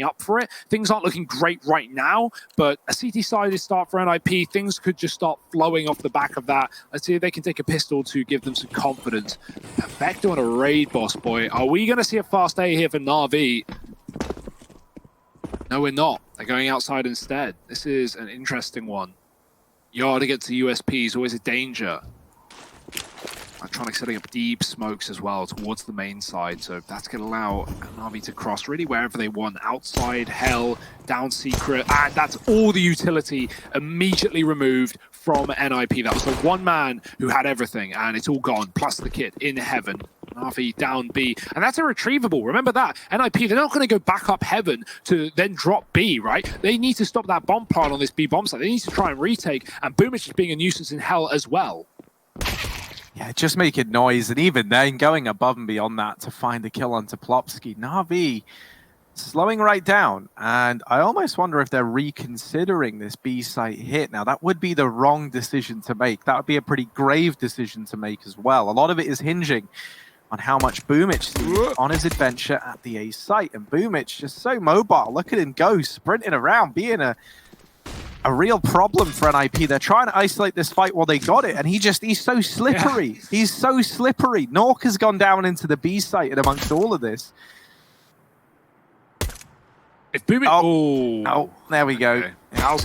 up for it. Things aren't looking great right now, but a CT-sided start for NiP, things could just start flowing off the back of that. Let's see if they can take a pistol to give them some confidence. Perfecto on a raid, boss boy. Are we going to see a fast A here for NAVI? No, we're not. They're going outside instead. This is an interesting one. Yard to get to USP is always a danger. Electronic setting up deep smokes as well towards the main side, so that's going to allow NAVI to cross really wherever they want. Outside, hell, down secret, and that's all the utility immediately removed from NiP. That was the one man who had everything, and it's all gone, plus the kit in heaven. NAVI down B, and that's irretrievable. Remember that. NiP, they're not going to go back up heaven to then drop B, right? They need to stop that bomb plant on this B bomb site. They need to try and retake, and Boomich is being a nuisance in hell as well. Yeah, just making noise, and even then going above and beyond that to find the kill on Toplopsky. NAVI slowing right down, and I almost wonder if they're reconsidering this B site hit. Now, that would be the wrong decision to make. That would be a pretty grave decision to make as well. A lot of it is hinging on how much Boomich sees on his adventure at the A site, and Boomich just so mobile. Look at him go, sprinting around, being a real problem for NiP. They're trying to isolate this fight while they got it, and he's so slippery. Yeah. He's so slippery. Nuke has gone down into the B site and amongst all of this. If Boomich... Oh, there we go. Okay.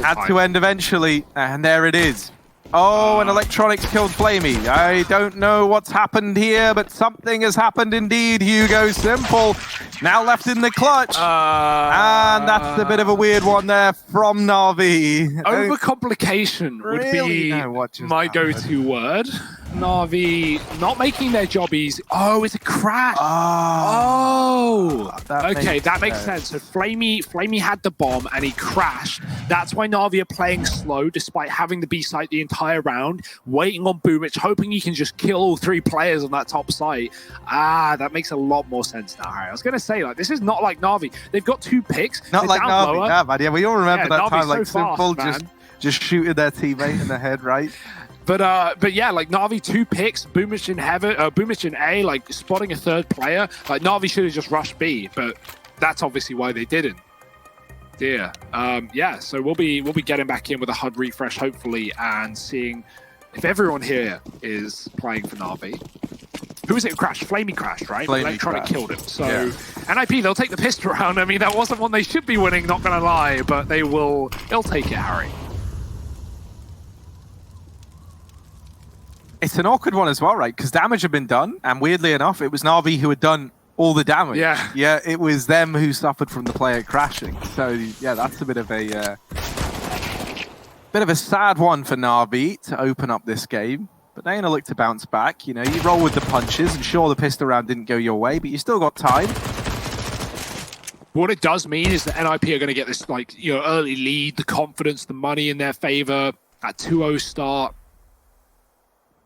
Had to end eventually, and there it is. Oh, and Electronics killed Flamey. I don't know what's happened here, but something has happened indeed. Hugo Simple now left in the clutch. And that's a bit of a weird one there from NAVI. Overcomplication would be my go-to word. NAVI not making their job easy. Oh, it's a crash. That makes sense. So Flamey had the bomb and he crashed. That's why NAVI are playing slow despite having the B site the entire round, waiting on Boomich, hoping he can just kill all three players on that top site. That makes a lot more sense now, Harry. I was going to say, like, this is not like NAVI. They've got two picks. Not like NAVI, nah, man. Yeah, we all remember that time, like, Simple just shooting their teammate in the head, right? But yeah, like NAVI 2 picks, Boomich in heaven, Boomich in A, like spotting a third player. Like NAVI should have just rushed B, but that's obviously why they didn't. Dear. Yeah, so we'll be getting back in with a HUD refresh hopefully and seeing if everyone here is playing for NAVI. Who is it who crashed? Flamey crashed, right? Electronic killed him. So yeah. NiP, they'll take the pistol round. I mean, that wasn't one they should be winning, not gonna lie, but they'll take it, Harry. It's an awkward one as well, right? Because damage had been done, and weirdly enough, it was NAVI who had done all the damage. Yeah, it was them who suffered from the player crashing. So yeah, that's a bit of a sad one for NAVI to open up this game. But they're gonna look to bounce back. You know, you roll with the punches, and sure, the pistol round didn't go your way, but you still got time. What it does mean is that NiP are going to get this, like, you know, early lead, the confidence, the money in their favor, that 2-0 start.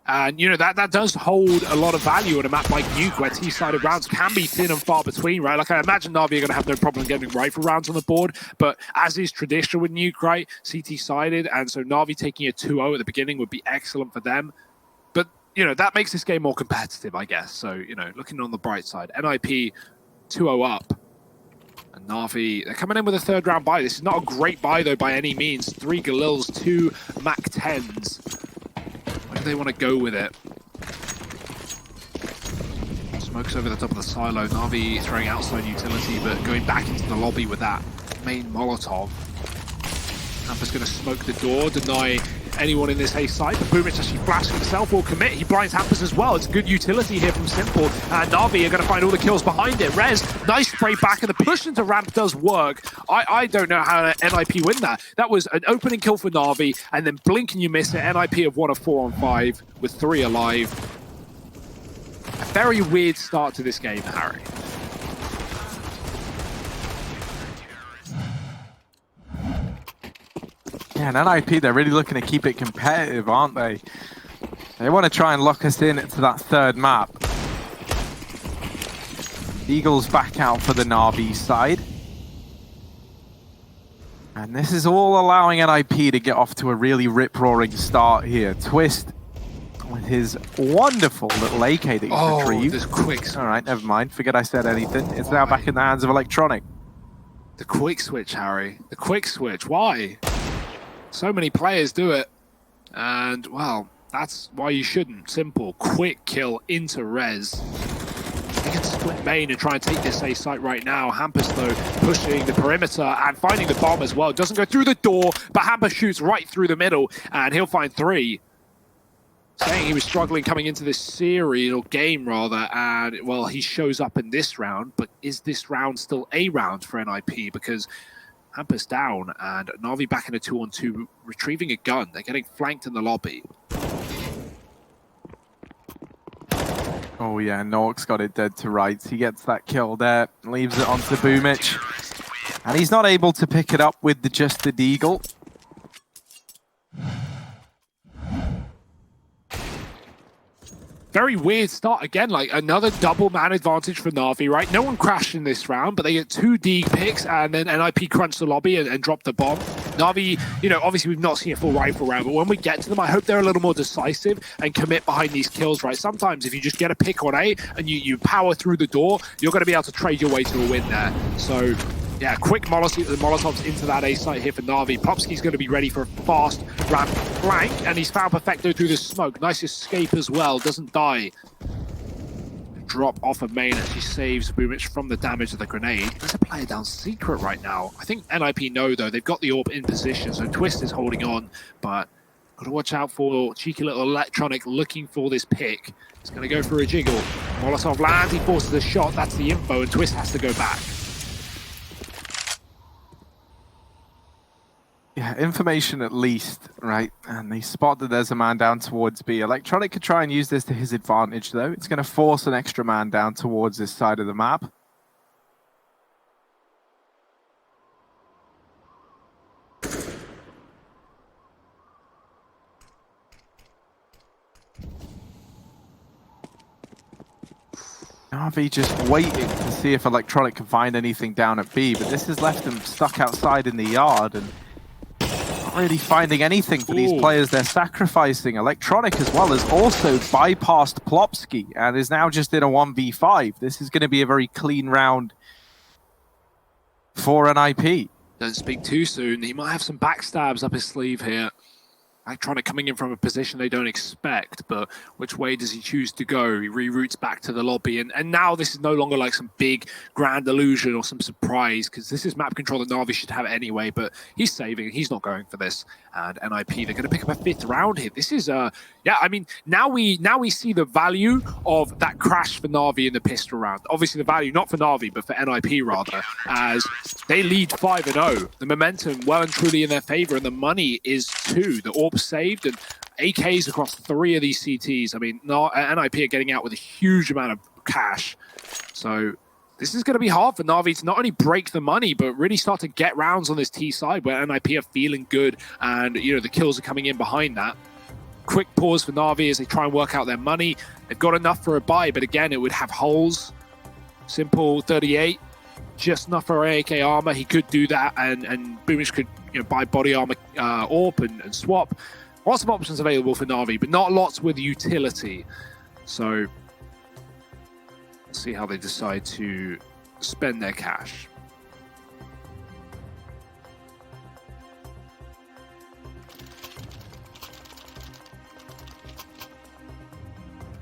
And, you know, that does hold a lot of value on a map like Nuke, where T-sided rounds can be thin and far between, right? Like, I imagine NAVI are going to have no problem getting rifle rounds on the board, but as is traditional with Nuke, right, CT-sided, and so NAVI taking a 2-0 at the beginning would be excellent for them. But, you know, that makes this game more competitive, I guess. So, you know, looking on the bright side, NiP 2-0 up. And NAVI, they're coming in with a third round buy. This is not a great buy, though, by any means. 3 Galils, 2 Mac 10s. Where do they want to go with it? Smokes over the top of the silo. NAVI throwing outside utility, but going back into the lobby with that main Molotov. Hampa's going to smoke the door, deny anyone in this A site, but Boomich actually flashed himself will commit. He blinds Hampers as well. It's good utility here from Simple. And NAVI are going to find all the kills behind it. Rez, nice spray back, and the push into ramp does work. I don't know how NiP win that. That was an opening kill for NAVI, and then blink and you miss it. NiP have won a 4-on-5 with 3 alive. A very weird start to this game, Harry. Yeah, and NiP, they're really looking to keep it competitive, aren't they? They want to try and lock us in to that third map. Eagles back out for the NAVI side. And this is all allowing NiP to get off to a really rip-roaring start here. Twist with his wonderful little AK that he's retrieved. This quick. All right, never mind. Forget I said anything. It's now back in the hands of Electronic. The quick switch, Harry. The quick switch. Why? So many players do it. And, well, that's why you shouldn't. Simple. Quick kill into res. They can split main and try and take this A site right now. Hampus, though, pushing the perimeter and finding the bomb as well. Doesn't go through the door, but Hampus shoots right through the middle, and he'll find 3. Saying he was struggling coming into this series, or game rather, and, well, he shows up in this round, but is this round still a round for NiP? Because Hampus down, and Navi back in a 2-on-2, retrieving a gun. They're getting flanked in the lobby. Oh yeah, Nuke's got it dead to rights. He gets that kill there, leaves it onto Boomich. And he's not able to pick it up with just the Deagle. Very weird start again, like another double man advantage for Navi, right? No one crashed in this round, but they get 2 D picks, and then NiP crunched the lobby and dropped the bomb. Navi, you know, obviously we've not seen a full rifle round, but when we get to them, I hope they're a little more decisive and commit behind these kills, right? Sometimes if you just get a pick on A and you power through the door, you're going to be able to trade your way to a win there. So, yeah, quick Molotovs into that A site here for Navi. Plopsky's going to be ready for a fast ramp flank, and he's found Perfecto through the smoke. Nice escape as well, doesn't die. Drop off of main actually saves Boomich from the damage of the grenade. There's a player down secret right now. I think NiP know, though. They've got the AWP in position, so Twist is holding on, but got to watch out for cheeky little electronic looking for this pick. He's going to go for a jiggle. Molotov lands, he forces a shot. That's the info, and Twist has to go back. Yeah, information at least, right? And they spot that there's a man down towards B. Electronic could try and use this to his advantage, though. It's going to force an extra man down towards this side of the map. NAVI just waiting to see if Electronic can find anything down at B, but this has left them stuck outside in the yard and not really finding anything for these players they're sacrificing. Electronic as well has also bypassed Plopsky and is now just in a 1v5. This is going to be a very clean round for NiP. Don't speak too soon. He might have some backstabs up his sleeve here. Electronic coming in from a position they don't expect, but which way does he choose to go? He reroutes back to the lobby, and now this is no longer like some big grand illusion or some surprise, because this is map control that Navi should have anyway, but he's saving, he's not going for this. And NiP, they're going to pick up a 5th round here. This is, yeah, I mean, now we see the value of that crash for Navi in the pistol round. Obviously the value, not for Navi, but for NiP rather, as they lead 5-0. The momentum well and truly in their favor, and the money is too. The AWP saved, and AKs across 3 of these CTs. I mean, NiP are getting out with a huge amount of cash. So this is going to be hard for Navi to not only break the money, but really start to get rounds on this T side where NiP are feeling good, and you know the kills are coming in behind that. Quick pause for Navi as they try and work out their money. They've got enough for a buy, but again, it would have holes. Simple 38, just enough for AK armor. He could do that, and Boomich could buy body armor AWP and swap. Lots of options available for Navi, but not lots with utility. So let's see how they decide to spend their cash.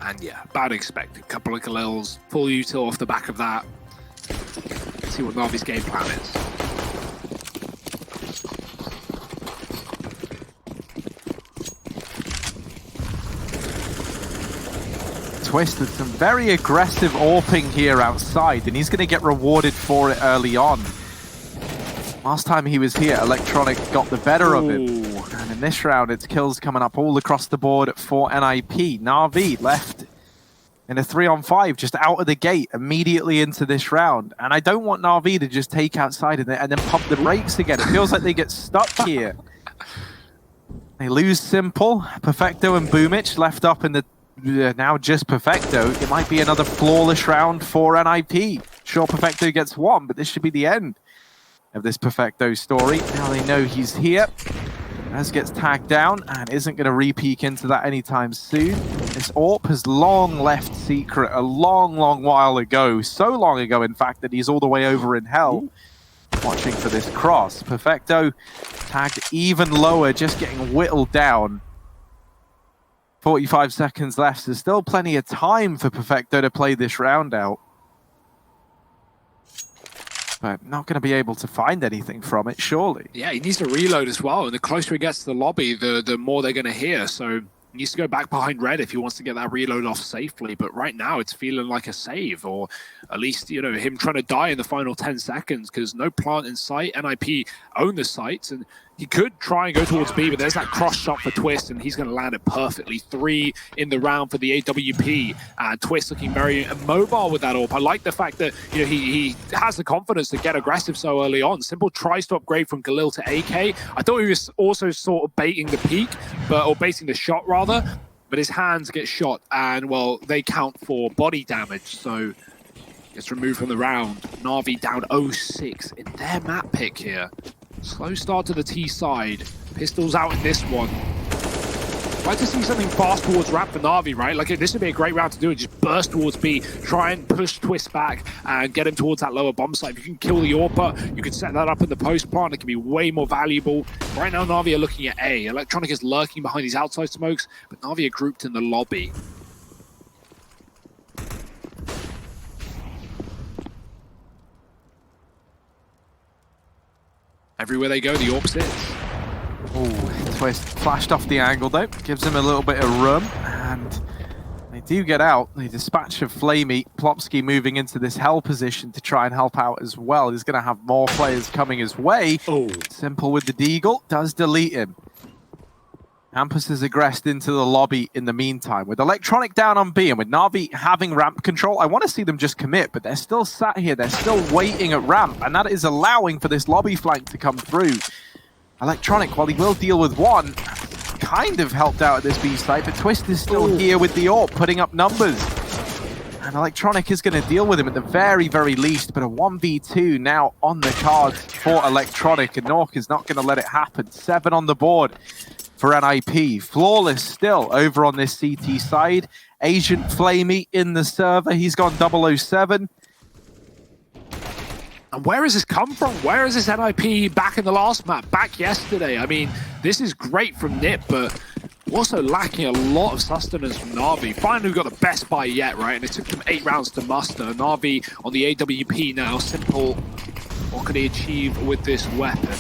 And yeah, bad expected. Couple of Khalils, full util off the back of that. Let's see what Navi's game plan is. Twisted some very aggressive AWPing here outside, and he's going to get rewarded for it early on. Last time he was here, Electronic got the better of him. And in this round, it's kills coming up all across the board for NiP. Navi left in a 3-on-5, just out of the gate, immediately into this round. And I don't want Navi to just take outside and then pump the brakes again. It feels like they get stuck here. They lose Simple, Perfecto and Boomich left up in the now just Perfecto. It might be another flawless round for NiP. Sure, Perfecto gets 1, but this should be the end of this Perfecto story. Now they know he's here. As gets tagged down and isn't going to re-peek into that anytime soon. This AWP has long left secret a long, long while ago. So long ago, in fact, that he's all the way over in hell. watching for this cross. Perfecto tagged even lower, just getting whittled down. 45 seconds left. There's still plenty of time for Perfecto to play this round out. But not going to be able to find anything from it, surely. Yeah, he needs to reload as well. And the closer he gets to the lobby, the more they're going to hear. So he needs to go back behind red if he wants to get that reload off safely. But right now, it's feeling like a save, or at least, you know, him trying to die in the final 10 seconds because no plant in sight. NiP own the sites, and he could try and go towards B, but there's that cross shot for Twist, and he's going to land it perfectly. 3 in the round for the AWP, and Twist looking very mobile with that AWP. I like the fact that, you know, he has the confidence to get aggressive so early on. Simple tries to upgrade from Galil to AK. I thought he was also sort of baiting the peak, or baiting the shot rather, but his hands get shot, and well, they count for body damage, so gets removed from the round. Na'Vi down 0-6 in their map pick here. Slow start to the T side. Pistols out in this one. I'd like to see something fast towards ramp for Na'Vi, right? Like, this would be a great round to do it. Just burst towards B, try and push Twist back and get him towards that lower bomb site. If you can kill the AWPer, you can set that up in the post plant. It can be way more valuable. Right now, Na'Vi are looking at A. Electronic is lurking behind these outside smokes, but Na'Vi are grouped in the lobby. Everywhere they go, the AWP sits. Oh, Twist flashed off the angle though, gives him a little bit of room, and they do get out. The dispatch of Flamey, Plopsky moving into this hell position to try and help out as well. He's going to have more players coming his way. Oh. Simple with the deagle, does delete him. Hampus has aggressed into the lobby in the meantime. With Electronic down on B and with Na'Vi having ramp control, I want to see them just commit, but they're still sat here. They're still waiting at ramp, and that is allowing for this lobby flank to come through. Electronic, while he will deal with one, kind of helped out at this B site, but Twist is still here with the AWP, putting up numbers. And Electronic is going to deal with him at the very, very least, but a 1v2 now on the cards for Electronic, and Nuke is not going to let it happen. 7 on the board for NiP. Flawless still over on this CT side. Agent Flamey in the server. He's gone 007. And where has this come from? Where is this NiP back in the last map? Back yesterday? I mean, this is great from NiP, but also lacking a lot of sustenance from Na'Vi. Finally got the best buy yet, right? And it took them 8 rounds to muster. Na'Vi on the AWP now. Simple. What can he achieve with this weapon?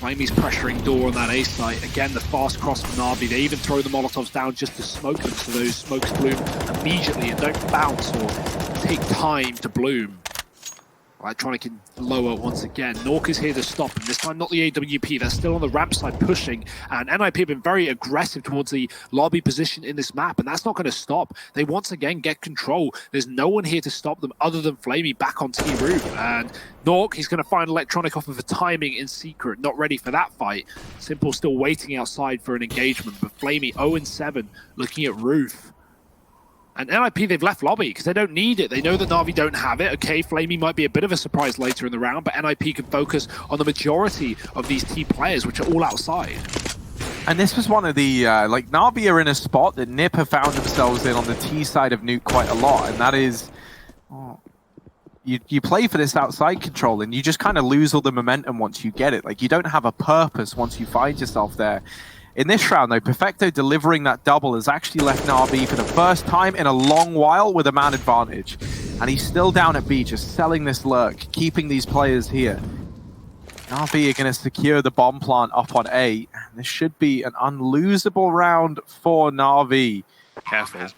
Flamey's pressuring door on that A site. Again, the fast cross from Na'Vi. They even throw the Molotovs down just to smoke them, so those smokes bloom immediately and don't bounce or take time to bloom. Electronic in lower once again. Nuke is here to stop him. This time not the AWP. They're still on the ramp side pushing. And NiP have been very aggressive towards the lobby position in this map. And that's not going to stop. They once again get control. There's no one here to stop them other than Flamey back on T roof. And Nuke, he's going to find Electronic off of a timing in secret. Not ready for that fight. Simple still waiting outside for an engagement. But Flamey 0-7 looking at roof. And NiP, they've left lobby because they don't need it. They know that Na'Vi don't have it. Okay, Flamey might be a bit of a surprise later in the round, but NiP can focus on the majority of these T players, which are all outside. And this was one of the, like, Na'Vi are in a spot that NiP have found themselves in on the T side of Nuke quite a lot, and that is, you play for this outside control, and you just kind of lose all the momentum once you get it. Like, you don't have a purpose once you find yourself there. In this round, though, Perfecto delivering that double has actually left Na'Vi for the first time in a long while with a man advantage. And he's still down at B, just selling this lurk, keeping these players here. Na'Vi are going to secure the bomb plant up on A. And this should be an unlosable round for Na'Vi. Careful.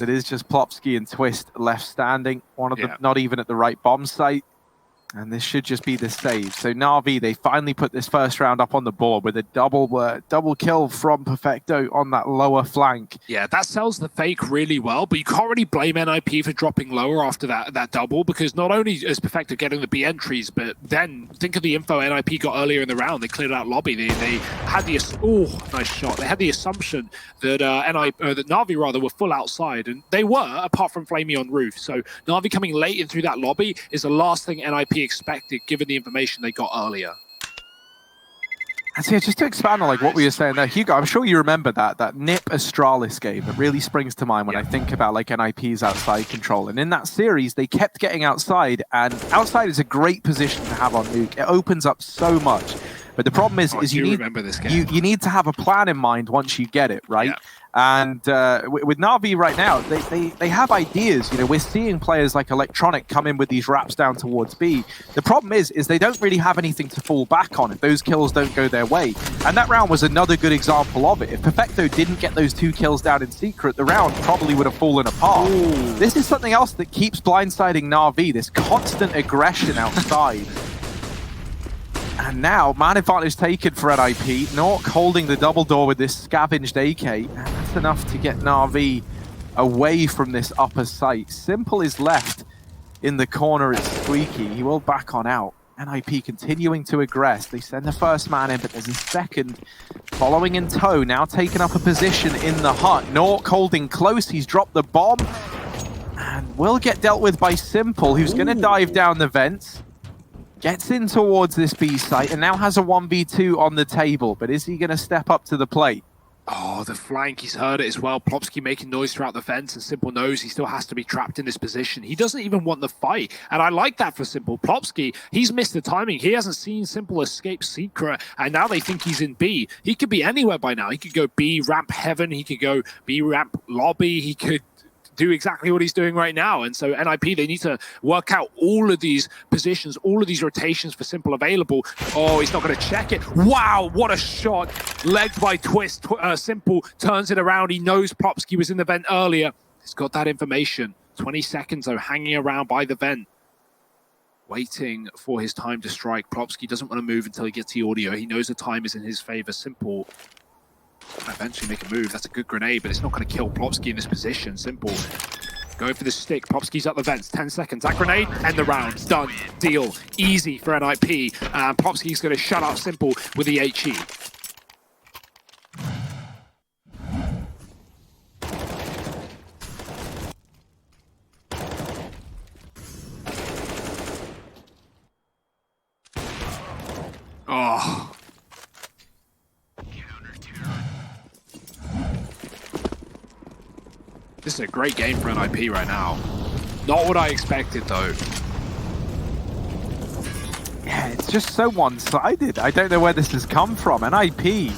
It is just Plopsky and Twist left standing. One of them not even at the right bomb site. And this should just be the save. So Na'Vi, they finally put this first round up on the board with a double kill from Perfecto on that lower flank. Yeah, that sells the fake really well, but you can't really blame NiP for dropping lower after that double, because not only is Perfecto getting the B entries, but then think of the info NiP got earlier in the round. They cleared out lobby. They had the nice shot. They had the assumption that that Na'Vi rather were full outside, and they were, apart from Flamey on roof. So Na'Vi coming late in through that lobby is the last thing NiP expected, given the information they got earlier. And so yeah, just to expand on like what we were saying there, Hugo, I'm sure you remember that NiP Astralis game that really springs to mind when I think about like NiP's outside control. And in that series, they kept getting outside, and outside is a great position to have on Nuke. It opens up so much. But the problem is you need remember this game. You need to have a plan in mind once you get it, right? Yeah. And with NAVI right now, they have ideas. You know, we're seeing players like Electronic come in with these wraps down towards B. The problem is they don't really have anything to fall back on if those kills don't go their way. And that round was another good example of it. If Perfecto didn't get those 2 kills down in secret, the round probably would have fallen apart. Ooh. This is something else that keeps blindsiding NAVI, this constant aggression outside. And now, man advantage taken for NiP. Nuke holding the double door with this scavenged AK. And that's enough to get NAVI away from this upper site. Simple is left in the corner. It's Squeaky. He will back on out. NiP continuing to aggress. They send the first man in, but there's a second following in tow. Now taking up a position in the hut. Nuke holding close. He's dropped the bomb. And will get dealt with by Simple, who's going to dive down the vents. Gets in towards this B site and now has a 1v2 on the table. But is he going to step up to the plate? Oh, the flank, he's heard it as well. Plopsky making noise throughout the fence, and Simple knows he still has to be trapped in this position. He doesn't even want the fight, and I like that for Simple. Plopsky, he's missed the timing. He hasn't seen Simple escape secret, and now they think he's in B. He could be anywhere by now. He could go B ramp heaven, he could go B ramp lobby, he could do exactly what he's doing right now. And so NiP, they need to work out all of these positions, all of these rotations for Simple available. Oh, he's not going to check it. Wow, what a shot. Legged by Twist. Simple turns it around. He knows Plopsky was in the vent earlier. He's got that information. 20 seconds, though, hanging around by the vent, waiting for his time to strike. Plopsky doesn't want to move until he gets the audio. He knows the time is in his favor. Simple eventually make a move. That's a good grenade, but it's not going to kill Plopsky in this position. Simple going for the stick. Plopsky's up the vents. 10 seconds. That grenade, end the round. Done. Deal. Easy for NiP. And Plopsky's going to shut up Simple with the HE. Oh. This is a great game for NiP right now. Not what I expected, though. Yeah, it's just so one-sided. I don't know where this has come from. NiP,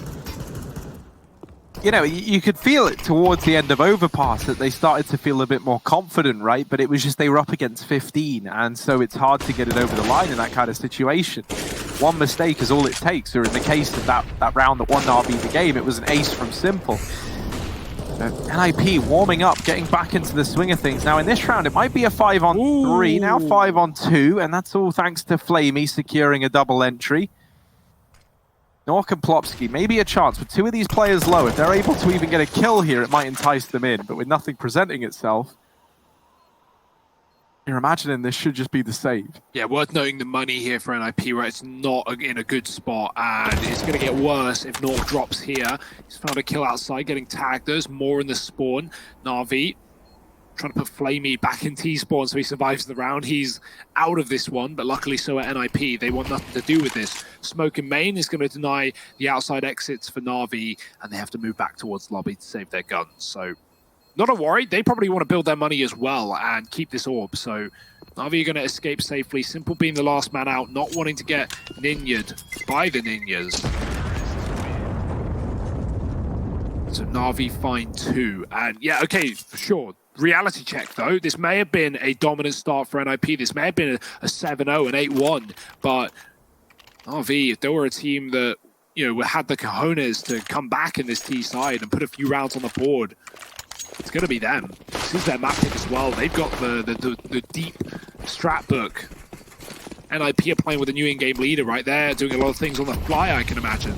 you know, you could feel it towards the end of Overpass that they started to feel a bit more confident, right? But it was just they were up against 15, and so it's hard to get it over the line in that kind of situation. One mistake is all it takes, or in the case of that round that won NAVI the game, it was an ace from Simple. NiP warming up, getting back into the swing of things. Now in this round, it might be a 5-on-3, now 5-on-2, and that's all thanks to Flamey securing a double entry. Nuke and Plopsky, maybe a chance. With 2 of these players low, if they're able to even get a kill here, it might entice them in, but with nothing presenting itself, you're imagining this should just be the save. Yeah, worth noting the money here for NiP, right? It's not in a good spot, and it's going to get worse if Nuke drops here. He's found a kill outside, getting tagged. There's more in the spawn. NAVI trying to put Flamey back in T-spawn so he survives the round. He's out of this one, but luckily so at NiP. They want nothing to do with this. Smoke in main is going to deny the outside exits for NAVI, and they have to move back towards lobby to save their guns. So not a worry. They probably want to build their money as well and keep this orb. So NAVI are going to escape safely. Simple being the last man out, not wanting to get ninja'd by the ninjas. So NAVI find 2. And yeah, okay, for sure. Reality check, though. This may have been a dominant start for NiP. This may have been a 7-0, an 8-1. But NAVI, if there were a team that, you know, had the cojones to come back in this T side and put a few rounds on the board, it's going to be them. This is their map pick as well. They've got the deep strat book. NiP are playing with a new in-game leader right there, doing a lot of things on the fly, I can imagine.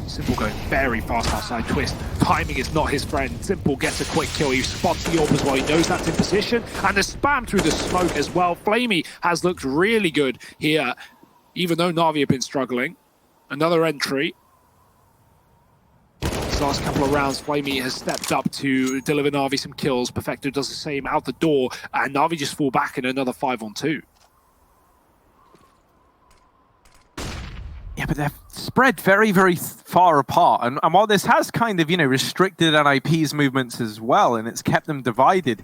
Simple going very fast outside. Twist, timing is not his friend. Simple gets a quick kill. He spots the orb as well. He knows that's in position. And the spam through the smoke as well. Flamey has looked really good here, even though NAVI have been struggling. Another entry. Last couple of rounds, Flamey has stepped up to deliver NAVI some kills. Perfecto does the same out the door, and NAVI just fall back in another 5-on-2. Yeah, but they're spread very, very far apart. And while this has kind of, restricted NiP's movements as well, and it's kept them divided,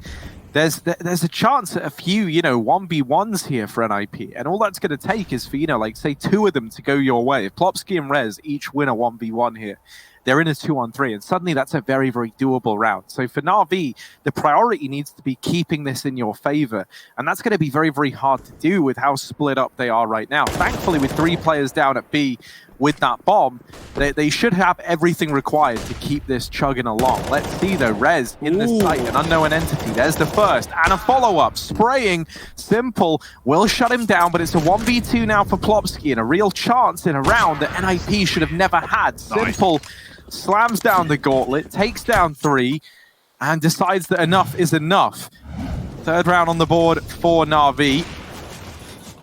there's a chance at a few, 1v1s here for NiP. And all that's going to take is for, like, say, 2 of them to go your way. If Plopsky and Rez each win a 1v1 here, they're in a 2-on-3, and suddenly that's a very, very doable round. So for NAVI, the priority needs to be keeping this in your favor, and that's going to be very, very hard to do with how split up they are right now. Thankfully, with 3 players down at B with that bomb, they should have everything required to keep this chugging along. Let's see, though. Rez in the site, an unknown entity. There's the first, and a follow-up. Spraying, Simple will shut him down, but it's a 1v2 now for Plopsky, and a real chance in a round that NiP should have never had. Simple slams down the gauntlet, takes down 3, and decides that enough is enough. 3rd round on the board for NAVI.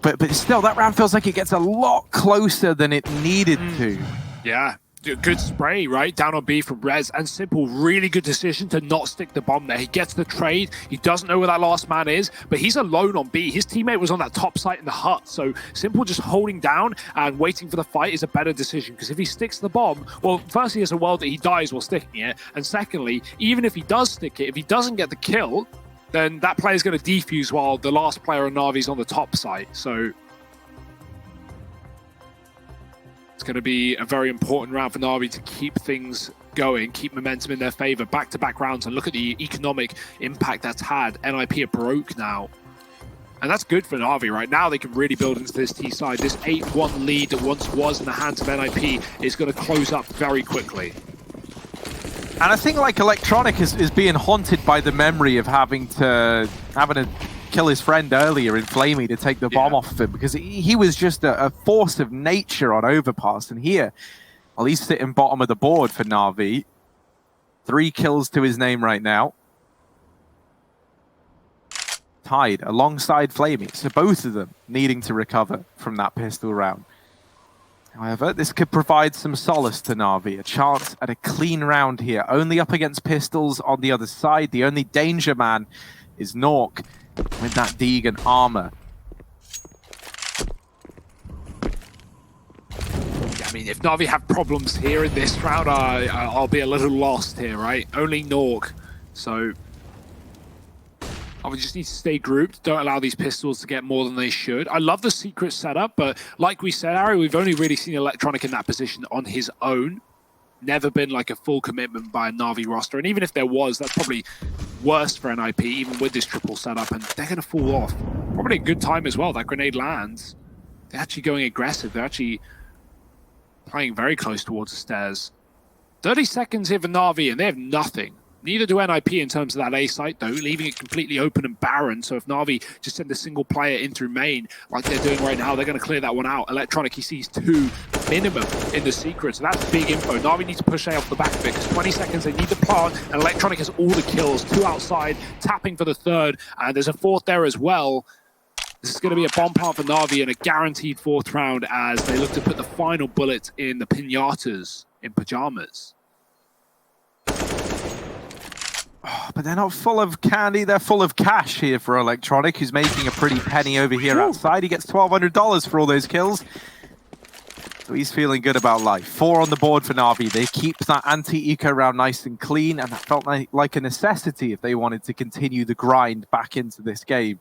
But still, that round feels like it gets a lot closer than it needed to. Yeah, good spray, right? Down on B from Rez, and Simple, really good decision to not stick the bomb there. He gets the trade, he doesn't know where that last man is, but he's alone on B. His teammate was on that top site in the hut, so Simple just holding down and waiting for the fight is a better decision, because if he sticks the bomb, well, firstly, there's a world that he dies while sticking it, and secondly, even if he does stick it, if he doesn't get the kill, then that player's going to defuse while the last player on Navi's on the top site. So it's going to be a very important round for Navi to keep things going, keep momentum in their favor, back-to-back rounds, and look at the economic impact that's had. NiP are broke now. And that's good for Navi, right? Now they can really build into this T side. This 8-1 lead that once was in the hands of NiP is going to close up very quickly. And I think, like, Electronic is being haunted by the memory of having to kill his friend earlier in Flamey to take the bomb off of him, because he was just a force of nature on Overpass. And here, at least sitting bottom of the board for NAVI. 3 kills to his name right now. Tied alongside Flamey. So both of them needing to recover from that pistol round. However, this could provide some solace to NAVI, a chance at a clean round here. Only up against pistols on the other side. The only danger man is Nuke with that Deegan armor. Yeah, I mean, if NAVI have problems here in this round, I'll be a little lost here, right? Only Nuke, so we just need to stay grouped. Don't allow these pistols to get more than they should. I love the secret setup, but like we said, Ari, we've only really seen Electronic in that position on his own. Never been like a full commitment by a Navi roster. And even if there was, that's probably worse for NiP, even with this triple setup. And they're going to fall off. Probably a good time as well. That grenade lands. They're actually going aggressive. They're actually playing very close towards the stairs. 30 seconds here for Navi, and they have nothing. Neither do NiP in terms of that A site, though, leaving it completely open and barren. So if Navi just send a single player in through main, like they're doing right now, they're going to clear that one out. Electronic, he sees 2 minimum in the secret, so that's big info. Navi needs to push A off the back of it, because 20 seconds, they need the plant, and Electronic has all the kills. 2 outside, tapping for the 3rd, and there's a 4th there as well. This is going to be a bomb plant for Navi and a guaranteed 4th round as they look to put the final bullet in the pinatas in pajamas. Oh, but they're not full of candy, they're full of cash here for Electronic, who's making a pretty penny over here outside. He gets $1,200 for all those kills. So he's feeling good about life. 4 on the board for Navi. They keep that anti-eco round nice and clean, and that felt like a necessity if they wanted to continue the grind back into this game.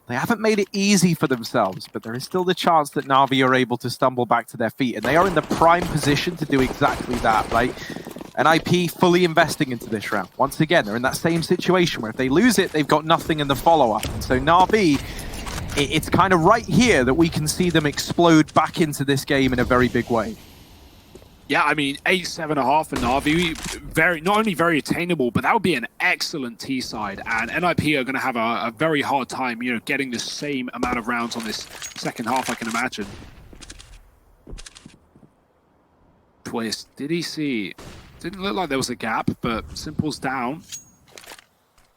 They haven't made it easy for themselves, but there is still the chance that Navi are able to stumble back to their feet, and they are in the prime position to do exactly that, right? NiP fully investing into this round. Once again, they're in that same situation where if they lose it, they've got nothing in the follow-up. And so Navi, it's kind of right here that we can see them explode back into this game in a very big way. Yeah, I mean, 8-7.5 for Navi, not only very attainable, but that would be an excellent T side. And NiP are going to have a very hard time, getting the same amount of rounds on this second half, I can imagine. Twist, did he see? Didn't look like there was a gap, but Simple's down.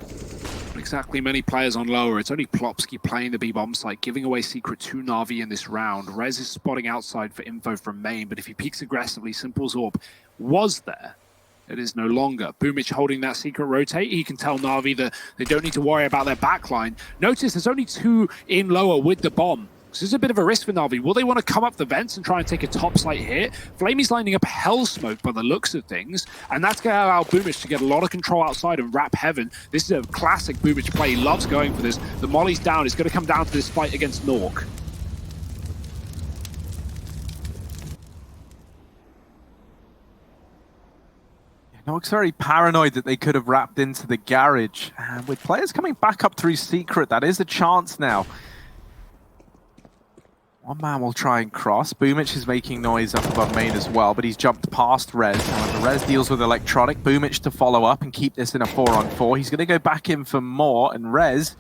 Not exactly many players on lower. It's only Plopsky playing the B-bomb site, giving away secret to Navi in this round. Rez is spotting outside for info from main, but if he peeks aggressively, Simple's orb was there. It is no longer. Boomich holding that secret rotate. He can tell Navi that they don't need to worry about their backline. Notice there's only 2 in lower with the bomb. This is a bit of a risk for Navi. Will they want to come up the vents and try and take a top site hit? Flamey's lining up Hell Smoke by the looks of things, and that's going to allow Boomich to get a lot of control outside and wrap Heaven. This is a classic Boomich play. He loves going for this. The molly's down. It's going to come down to this fight against Nuke. Nuke's very paranoid that they could have wrapped into the garage. And with players coming back up through Secret, that is a chance now. One man will try and cross. Boomich is making noise up above main as well, but he's jumped past Rez. However, Rez deals with Electronic. Boomich to follow up and keep this in a 4-on-4. He's going to go back in for more, and Rez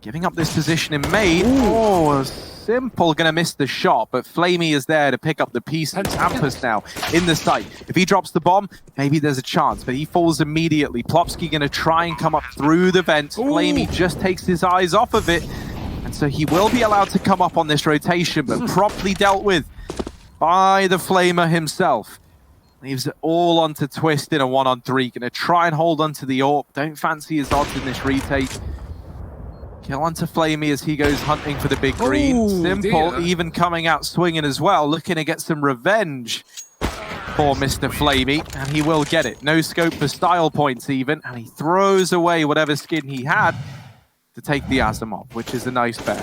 giving up this position in main. Oh, Simple going to miss the shot, but Flamey is there to pick up the piece. And Hampus now in the site. If he drops the bomb, maybe there's a chance, but he falls immediately. Plopsky going to try and come up through the vents. Flamey just takes his eyes off of it. And so he will be allowed to come up on this rotation, but promptly dealt with by the Flamer himself. Leaves it all onto Twist in a 1-on-3. Gonna try and hold onto the AWP. Don't fancy his odds in this retake. Kill onto Flamey as he goes hunting for the big green. Simple, even coming out swinging as well, looking to get some revenge for Mr. Flamey, and he will get it. No scope for style points even, and he throws away whatever skin he had to take the Asimov, which is a nice bet.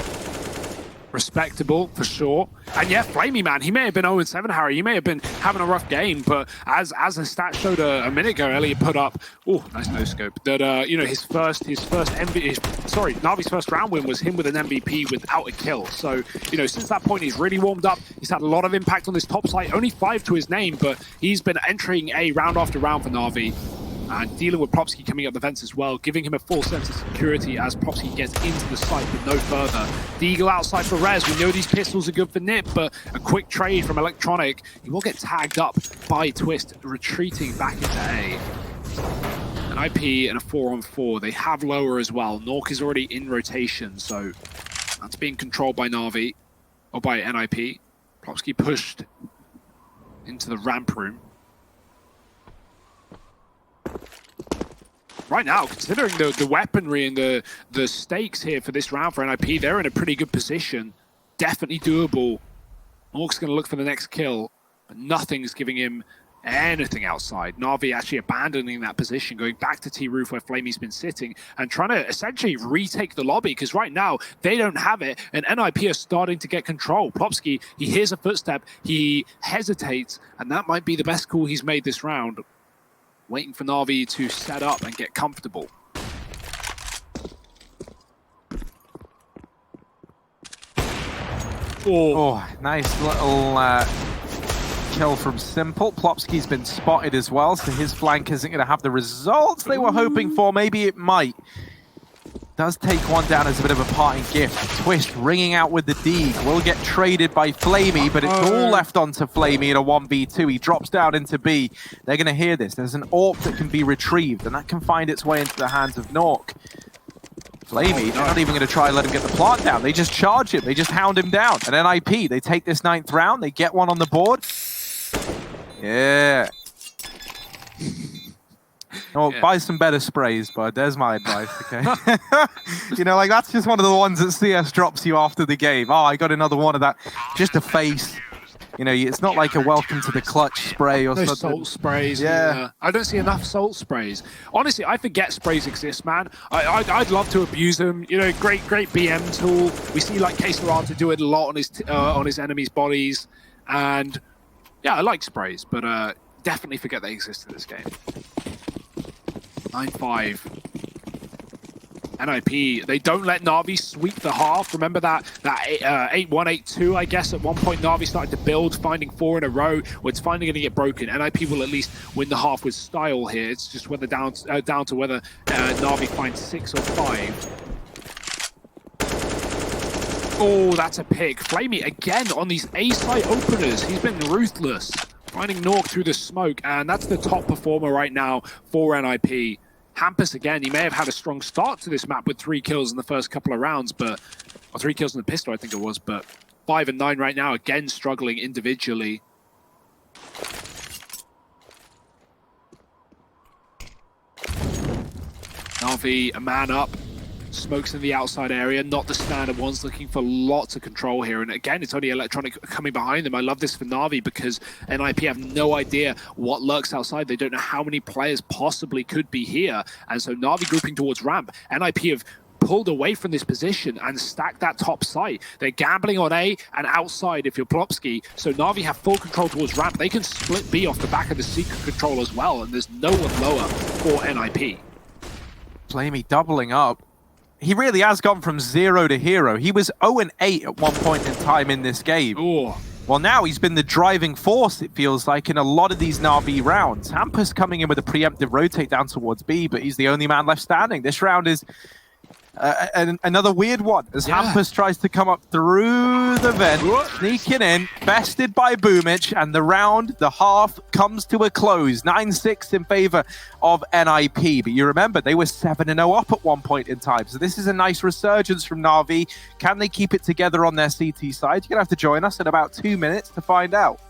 Respectable, for sure. And yeah, Flamey, man, he may have been 0-7, Harry. He may have been having a rough game, but as the stat showed a minute ago, Elliot put up, oh, nice no-scope, that, you know, his first Navi's first round win was him with an MVP without a kill. So, you know, since that point, he's really warmed up. He's had a lot of impact on this top site. Only 5 to his name, but he's been entering a round after round for Navi. And dealing with Plopsky coming up the vents as well, giving him a full sense of security as Plopsky gets into the site, but no further. The Eagle outside for Rez. We know these pistols are good for NiP, but a quick trade from Electronic. He will get tagged up by Twist, retreating back into A. An IP and a 4-on-4. They have lower as well. Nuke is already in rotation, so that's being controlled by NAVI, or by NiP. Plopsky pushed into the ramp room. Right now, considering the weaponry and the stakes here for this round for NiP, they're in a pretty good position. Definitely doable. Nuke's going to look for the next kill, but nothing's giving him anything outside. Navi actually abandoning that position, going back to T-Roof where Flamey's been sitting, and trying to essentially retake the lobby, because right now, they don't have it, and NiP are starting to get control. Plopsky, he hears a footstep, he hesitates, and that might be the best call he's made this round. Waiting for Navi to set up and get comfortable. Oh, nice little kill from Simple. Plopsky's been spotted as well, so his flank isn't going to have the results they were hoping for. Maybe it might. Does take one down as a bit of a parting gift. Twist ringing out with the D. Will get traded by Flamey, but it's all left onto Flamey in a 1v2. He drops down into B. They're going to hear this. There's an AWP that can be retrieved, and that can find its way into the hands of Nuke. Flamey, they're not even going to try and let him get the plant down. They just charge him. They just hound him down. And NiP, they take this 9th round. They get one on the board. Yeah. Oh, buy some better sprays, bud. There's my advice, okay? You know, like, that's just one of the ones that CS drops you after the game. Oh, I got another one of that. Just a face. You know, it's not like a welcome to the clutch spray or something. Salt sprays. Yeah. I don't see enough salt sprays. Honestly, I forget sprays exist, man. I'd love to abuse them. You know, great BM tool. We see, like, K-Serata do it a lot on his enemies' bodies. And, yeah, I like sprays, but definitely forget they exist in this game. 9-5. NiP, they don't let Navi sweep the half. Remember that 8-1, 8-2, I guess, at one point Navi started to build, finding 4 in a row, where it's finally going to get broken. NiP will at least win the half with style here. It's just whether down to whether Navi finds 6 or 5. Oh, that's a pick. Flamey again on these A-site openers. He's been ruthless. Finding Nuke through the smoke, and that's the top performer right now for NiP. Hampus, again, he may have had a strong start to this map with 3 kills in the first couple of rounds, or 3 kills in the pistol, I think it was, but 5 and 9 right now, again struggling individually. Navi, a man up. Smokes in the outside area, not the standard ones, looking for lots of control here. And again, it's only Electronic coming behind them. I love this for Na'Vi because NiP have no idea what lurks outside. They don't know how many players possibly could be here. And so Na'Vi grouping towards ramp. NiP have pulled away from this position and stacked that top site. They're gambling on A and outside if you're Plopsky. So Na'Vi have full control towards ramp. They can split B off the back of the secret control as well. And there's no one lower for NiP. Flamey doubling up. He really has gone from 0 to hero. He was 0-8 at one point in time in this game. Ooh. Well, now he's been the driving force, it feels like, in a lot of these Na'Vi rounds. Hampus coming in with a preemptive rotate down towards B, but he's the only man left standing. This round is another weird one, as Hampus tries to come up through the vent, sneaking in, bested by Boomich, and the round, the half, comes to a close. 9-6 in favor of NiP. But you remember, they were 7-0 up at one point in time. So this is a nice resurgence from Na'Vi. Can they keep it together on their CT side? You're going to have to join us in about 2 minutes to find out.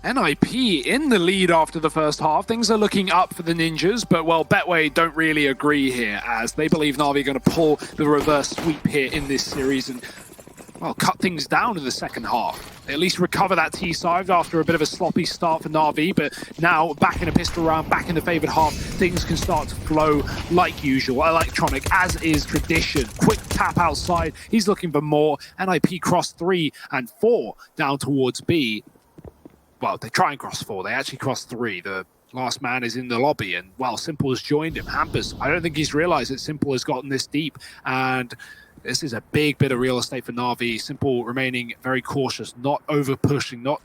NiP in the lead after the first half. Things are looking up for the Ninjas, but well, Betway don't really agree here, as they believe Na'Vi are going to pull the reverse sweep here in this series and, well, cut things down in the second half. They at least recover that T-side after a bit of a sloppy start for Na'Vi, but now back in a pistol round, back in the favored half, things can start to flow like usual. Electronic, as is tradition. Quick tap outside, he's looking for more. NiP cross 3 and 4 down towards B. Well, they try and cross 4. They actually cross 3. The last man is in the lobby, and, well, Simple has joined him. Hampus, I don't think he's realized that Simple has gotten this deep, and this is a big bit of real estate for Na'Vi. Simple remaining very cautious, not over pushing, not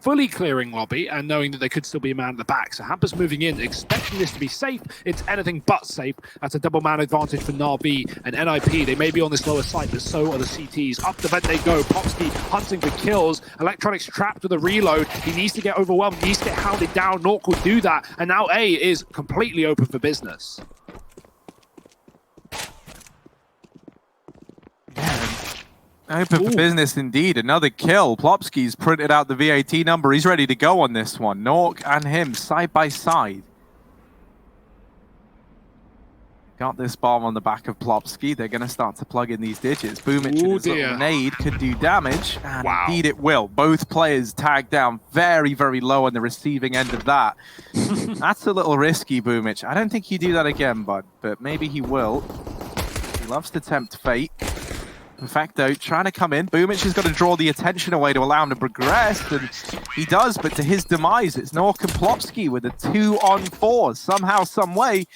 fully clearing lobby and knowing that there could still be a man at the back. So Hampus moving in, expecting this to be safe. It's anything but safe. That's a double man advantage for NAVI and NiP. They may be on this lower side, but so are the CTs. Up the vent they go. Popsky hunting for kills. Electronics trapped with a reload. He needs to get overwhelmed, needs to get hounded down. Nuke will do that. And now A is completely open for business. Open for business indeed. Another kill. Plopsky's printed out the VAT number. He's ready to go on this one. Nuke and him side by side. Got this bomb on the back of Plopsky. They're going to start to plug in these digits. Boomich and his little nade could do damage. And indeed it will. Both players tagged down very, very low on the receiving end of that. That's a little risky, Boomich. I don't think he'd do that again, bud. But maybe he will. He loves to tempt fate. Perfecto trying to come in. Boomich has got to draw the attention away to allow him to progress, and he does, but to his demise, it's Nuke and Plopsky with a 2-on-4. Somehow, some way,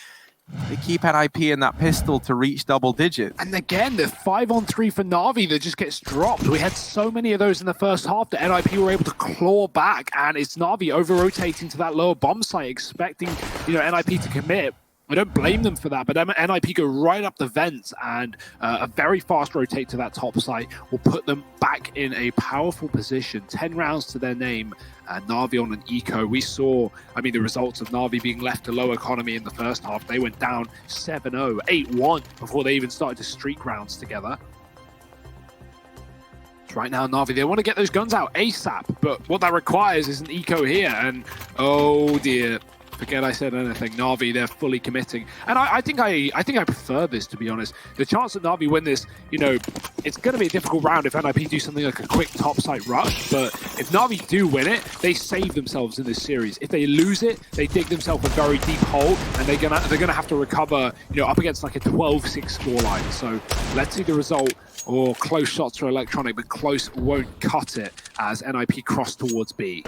they keep NiP in that pistol to reach double digits. And again, the 5-on-3 for NAVI that just gets dropped. We had so many of those in the first half that NiP were able to claw back, and it's NAVI over-rotating to that lower bomb site, expecting, NiP to commit. I don't blame them for that, but NiP go right up the vents, and a very fast rotate to that top site will put them back in a powerful position. 10 rounds to their name, and NAVI on an eco. We saw, the results of NAVI being left to low economy in the first half. They went down 7-0, 8-1 before they even started to streak rounds together. Right now, NAVI, they want to get those guns out ASAP, but what that requires is an eco here, and oh dear. Forget I said anything. NAVI, they're fully committing, and I think I prefer this, to be honest. The chance that NAVI win this, it's going to be a difficult round if NiP do something like a quick topside rush. But if NAVI do win it, they save themselves in this series. If they lose it, they dig themselves a very deep hole, and they're gonna have to recover, up against like a 12-6 scoreline. So let's see the result. Or close shots for Electronic, but close won't cut it as NiP cross towards B.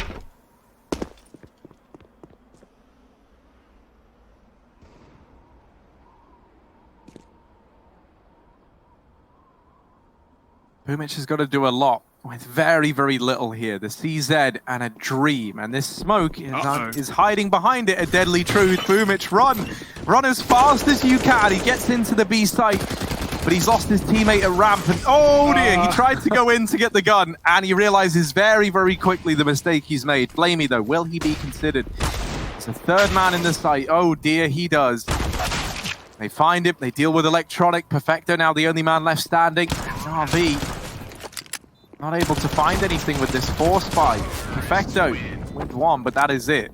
Boomich has got to do a lot with very, very little here. The CZ and a Dream, and this smoke is hiding behind it. A deadly truth. Boomich, run as fast as you can. He gets into the B site, but he's lost his teammate at ramp, and oh dear, he tried to go in to get the gun, and he realizes very, very quickly the mistake he's made. Flamey though, will he be considered? It's a third man in the site. Oh dear, he does. They find him, they deal with Electronic. Perfecto now the only man left standing. NAVI not able to find anything with this force fight. Perfecto with one, but that is it.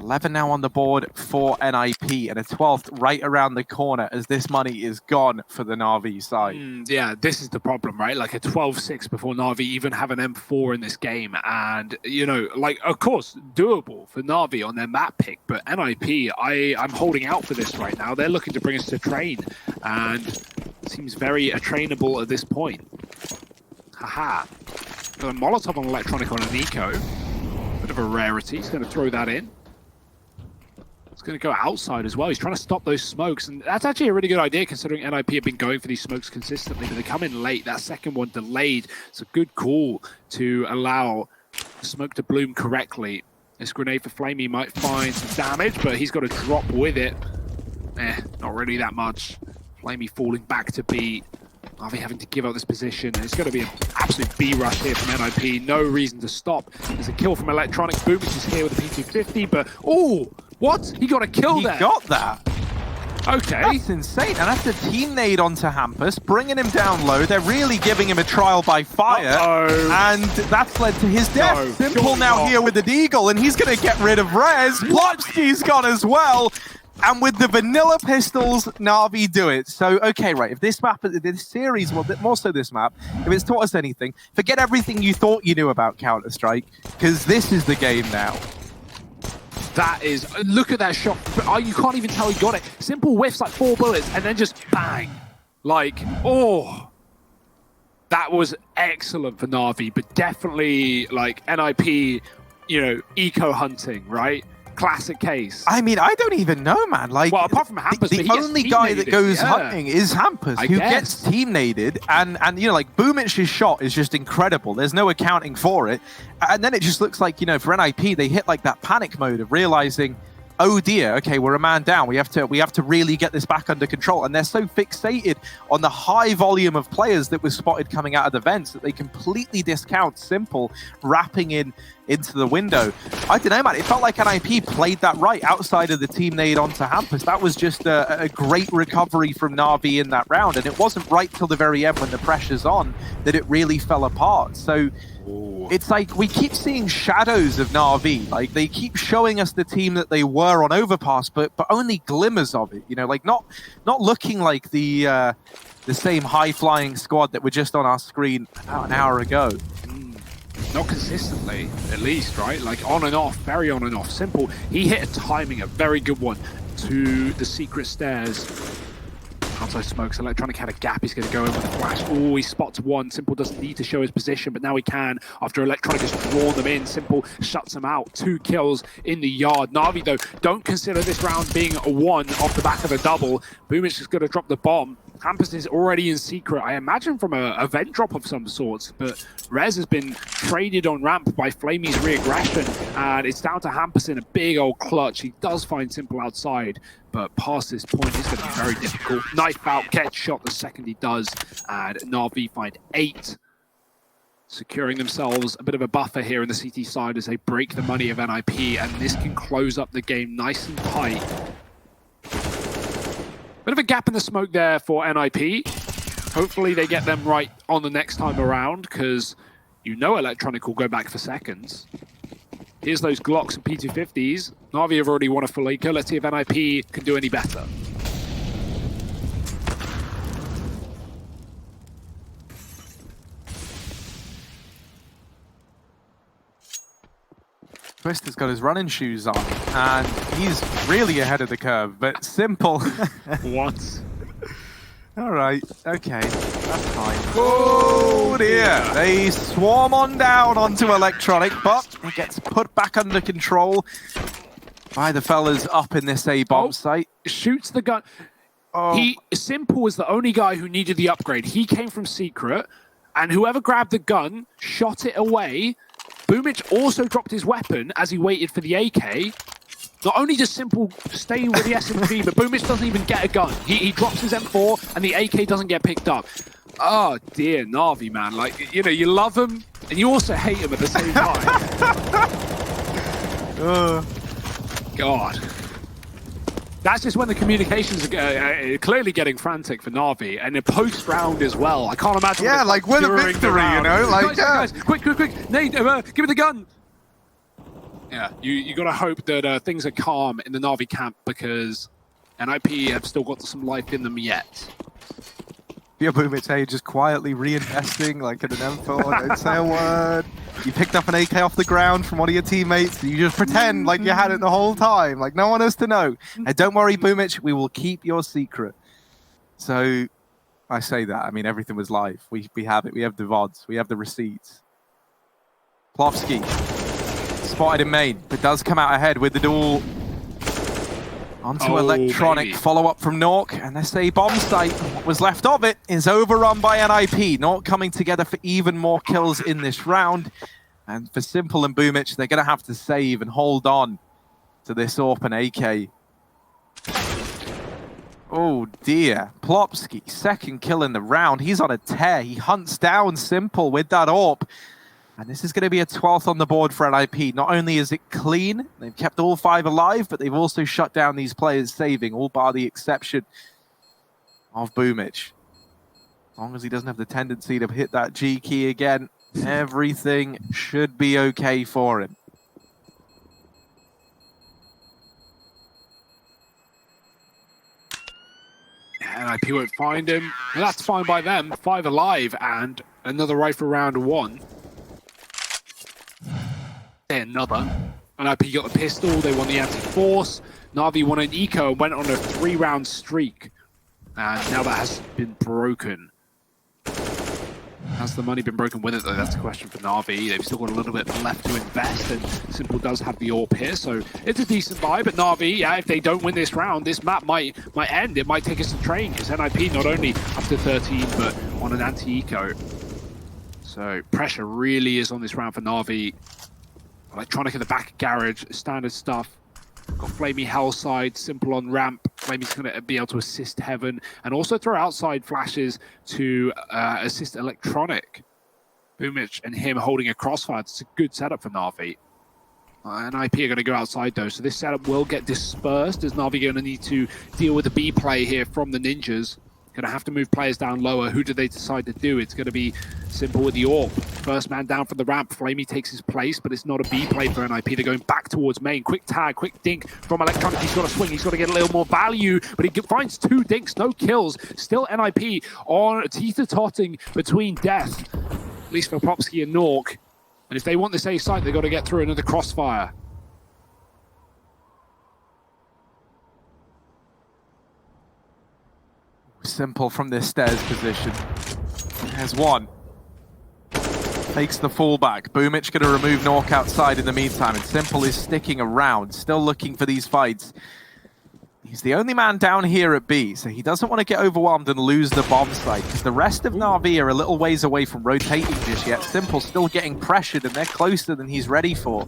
11 now on the board for NiP, and a 12th right around the corner as this money is gone for the NAVI side. Yeah, this is the problem, right? Like a 12-6 before NAVI even have an M4 in this game. And, of course, doable for NAVI on their map pick. But NiP, I'm holding out for this right now. They're looking to bring us to train, and it seems very trainable at this point. Haha. Got a Molotov on Electronic on an eco. Bit of a rarity. He's going to throw that in. He's going to go outside as well. He's trying to stop those smokes, and that's actually a really good idea considering NiP have been going for these smokes consistently, but they come in late. That second one delayed. It's a good call to allow the smoke to bloom correctly. This grenade for Flamey might find some damage, but he's got to drop with it. Not really that much. Flamey falling back to B. NAVI having to give up this position. It's going to be an absolute B rush here from NiP. No reason to stop. There's a kill from Electronic. Boomich is here with the P250, but oh, what? He got a kill there. He got that. Okay. That's insane. And that's a team nade onto Hampus, bringing him down low. They're really giving him a trial by fire. And that's led to his death. Simple now here with the Deagle, and he's going to get rid of Rez. Plopsky's gone as well. And with the vanilla pistols, NAVI do it. So, okay, right, if this map, this series, well, more so this map, if it's taught us anything, forget everything you thought you knew about Counter-Strike, because this is the game now. That is, look at that shot. You can't even tell he got it. Simple whiffs, like 4 bullets, and then just bang. Like, oh. That was excellent for NAVI, but definitely, like, NiP, eco hunting, right? classic case? I mean, I don't even know, man. Like, well, apart from Hampus, the only guy that goes hunting is Hampus, who guess. gets team naded, and you know, like Boomich's shot is just incredible. There's no accounting for it, and then it just looks like, you know, for NiP they hit like that panic mode of realizing, oh dear, okay, we're a man down. We have to really get this back under control. And they're so fixated on the high volume of players that was spotted coming out of the vents that they completely discount Simple wrapping into the window. I don't know, man. It felt like NiP played that right outside of the team nade onto Hampus. That was just a great recovery from NAVI in that round. And it wasn't right till the very end when the pressure's on that it really fell apart. So it's like we keep seeing shadows of NAVI. Like they keep showing us the team that they were on Overpass, but only glimmers of it. You know, like not looking like the same high-flying squad that were just on our screen about an hour ago. Not consistently, at least, right? Like on and off, very on and off. Simple. He hit a timing, a very good one to the secret stairs. Outside smokes, Electronic had a gap, he's going to go in with a flash. Oh, he spots one. Simple doesn't need to show his position, but now he can. After Electronic has drawn them in, Simple shuts them out. 2 kills in the yard. Na'Vi, though, don't consider this round being a 1 off the back of a double. Boomich is going to drop the bomb. Hampus is already in secret, I imagine from a vent drop of some sorts, but Rez has been traded on ramp by Flamey's reaggression, and it's down to Hampus in a big old clutch. He does find Simple outside, but past this point, it's going to be very difficult. Knife out, gets shot the second he does, and Na'Vi find 8. Securing themselves a bit of a buffer here in the CT side as they break the money of NiP, and this can close up the game nice and tight. Bit of a gap in the smoke there for NiP. Hopefully they get them right on the next time around, because you know Electronic will go back for seconds. Here's those Glocks and P250s. Na'Vi have already won a full eco. Let's see if NiP can do any better. Twister's got his running shoes on, and he's really ahead of the curve, but Simple. What? All right, okay, that's fine. Oh dear, they swarm on down onto Electronic, but it gets put back under control by the fellas up in this A-bomb site. Shoots the gun. Simple was the only guy who needed the upgrade. He came from secret, and whoever grabbed the gun shot it away. Boomich also dropped his weapon as he waited for the AK. Not only does Simple stay with the SMG, but Boomich doesn't even get a gun. He drops his M4 and the AK doesn't get picked up. Oh dear, Na'Vi, man. Like, you know, you love him and you also hate him at the same time. God. That's just when the communications are clearly getting frantic for Na'Vi, and in post-round as well. I can't imagine. Yeah, like with a victory, you know, like guys, quick, Nate, give me the gun. Yeah, you got to hope that things are calm in the Na'Vi camp, because NiP have still got some life in them yet. Yeah, Boomich, hey, just quietly reinvesting like in an M4, don't say a word. You picked up an AK off the ground from one of your teammates, you just pretend like you had it the whole time, like no one has to know. And don't worry, Boomich, we will keep your secret. So, I say that, I mean, everything was live. We have it, we have the VODs, we have the receipts. Plofsky, spotted in main, but does come out ahead with the duel. Onto Electronic, follow-up from Nuke, and this A-bomb site, what was left of it, is overrun by NiP. Nuke coming together for even more kills in this round. And for Simple and Boomich, they're going to have to save and hold on to this AWP and AK. Oh dear, Plopsky, second kill in the round. He's on a tear. He hunts down Simple with that AWP. And this is going to be a 12th on the board for NiP. Not only is it clean, they've kept all 5 alive, but they've also shut down these players saving, all bar the exception of Boomich. As long as he doesn't have the tendency to hit that G key again, everything should be okay for him. NiP won't find him. Well, that's fine by them. 5 alive and another rifle round 1. Another. NiP got the pistol, they won the anti-force. Na'Vi won an eco and went on a 3-round streak. And now that has been broken. Has the money been broken with it, though? That's a question for Na'Vi. They've still got a little bit left to invest, and Simple does have the AWP here, so it's a decent buy. But Na'Vi, yeah, if they don't win this round, this map might end. It might take us to train, because NiP not only up to 13, but on an anti-eco. So pressure really is on this round for Na'Vi. Electronic in the back garage, standard stuff. Got Flamey Hell side, Simple on ramp. Flamey's going to be able to assist Heaven and also throw outside flashes to assist Electronic. Boomich and him holding a crossfire. It's a good setup for Na'Vi. NiP are going to go outside though, so this setup will get dispersed as Na'Vi going to need to deal with the B play here from the Ninjas. Going to have to move players down lower. Who do they decide to do? It's going to be Simple with the AWP. First man down from the ramp. Flamey takes his place, but it's not a B play for NiP. They're going back towards main. Quick tag, quick dink from Electronic. He's got to swing. He's got to get a little more value, but he finds 2 dinks, no kills. Still NiP on teeter-totting between death, at least for Popsky and Nuke. And if they want this A site, they've got to get through another crossfire. Simple from this stairs position. There's one. Takes the fallback. Boomich going to remove Nuke outside in the meantime, and Simple is sticking around, still looking for these fights. He's the only man down here at B, so he doesn't want to get overwhelmed and lose the bomb site, because the rest of Na'Vi are a little ways away from rotating just yet. Simple still getting pressured, and they're closer than he's ready for.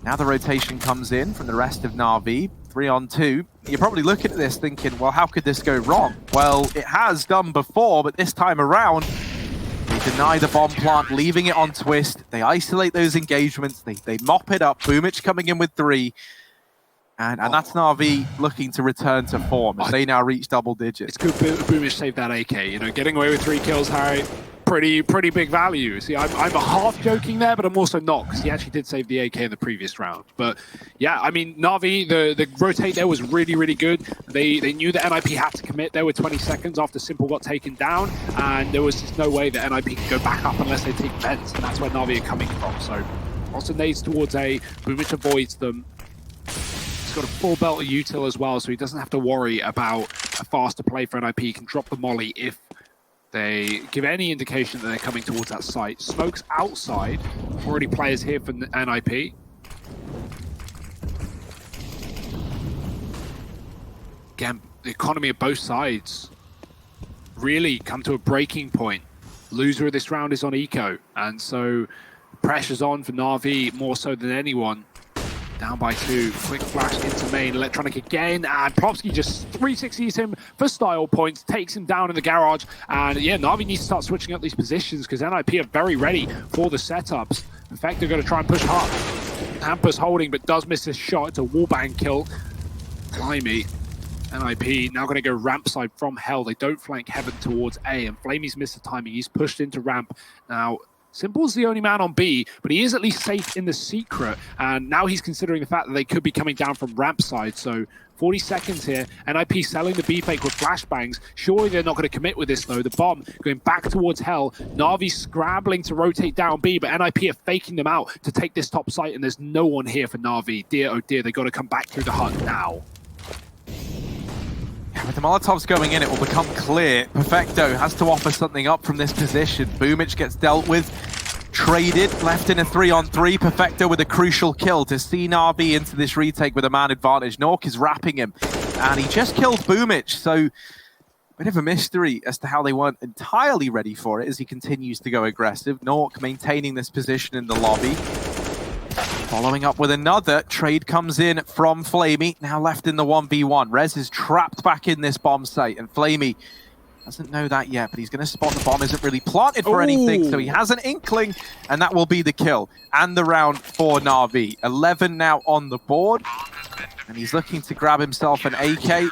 Now the rotation comes in from the rest of Na'Vi. 3-on-2. You're probably looking at this thinking, well, how could this go wrong? Well, it has done before, but this time around, they deny the bomb plant, leaving it on twist. They isolate those engagements. They mop it up. Boomich coming in with 3. And that's Na'Vi looking to return to form as they now reach double digits. It's good Boomich saved that AK. You know, getting away with 3 kills, Harry. Pretty big value. See, I'm a half joking there, but I'm also not, because he actually did save the AK in the previous round. But yeah, I mean, Na'Vi, the rotate there was really good. They knew that NiP had to commit. There were 20 seconds after Simple got taken down, and there was just no way that NiP could go back up unless they take vents, and that's where Na'Vi are coming from. So also nades towards A. Boomich avoids them. He's got a full belt of util as well, so he doesn't have to worry about a faster play for NiP. He can drop the molly if they give any indication that they're coming towards that site. Smoke's outside. Already players here for NiP. Again, the economy of both sides really come to a breaking point. Loser of this round is on eco, and so pressure's on for Na'Vi more so than anyone. Down by 2, quick flash into main, Electronic again, and Popsky just 360s him for style points, takes him down in the garage, and yeah, Na'Vi needs to start switching up these positions because NiP are very ready for the setups. In fact, they're going to try and push hard. Hamper's holding, but does miss his shot. It's a wallbang kill. Flamey, NiP now going to go ramp side from Hell. They don't flank Heaven towards A, and Flamey's missed the timing. He's pushed into ramp. Now, Simple's the only man on B, but he is at least safe in the secret, and now he's considering the fact that they could be coming down from ramp side, so 40 seconds here. NiP selling the B fake with flashbangs. Surely they're not going to commit with this though. The bomb going back towards Hell. Na'Vi scrambling to rotate down B, but NiP are faking them out to take this top site, and there's no one here for Na'Vi. Dear, oh dear, they got to come back through the hut now. With the Molotovs going in, it will become clear. Perfecto has to offer something up from this position. Boomich gets dealt with, traded, left in a 3-on-3. Perfecto with a crucial kill to see Na'Vi into this retake with a man advantage. Nuke is wrapping him, and he just killed Boomich. So, bit of a mystery as to how they weren't entirely ready for it as he continues to go aggressive. Nuke maintaining this position in the lobby. Following up with another, trade comes in from Flamey, now left in the 1v1. Rez is trapped back in this bomb site, and Flamey doesn't know that yet, but he's going to spot the bomb isn't really planted for anything, so he has an inkling, and that will be the kill. And the round for Na'Vi. 11 now on the board, and he's looking to grab himself an AK.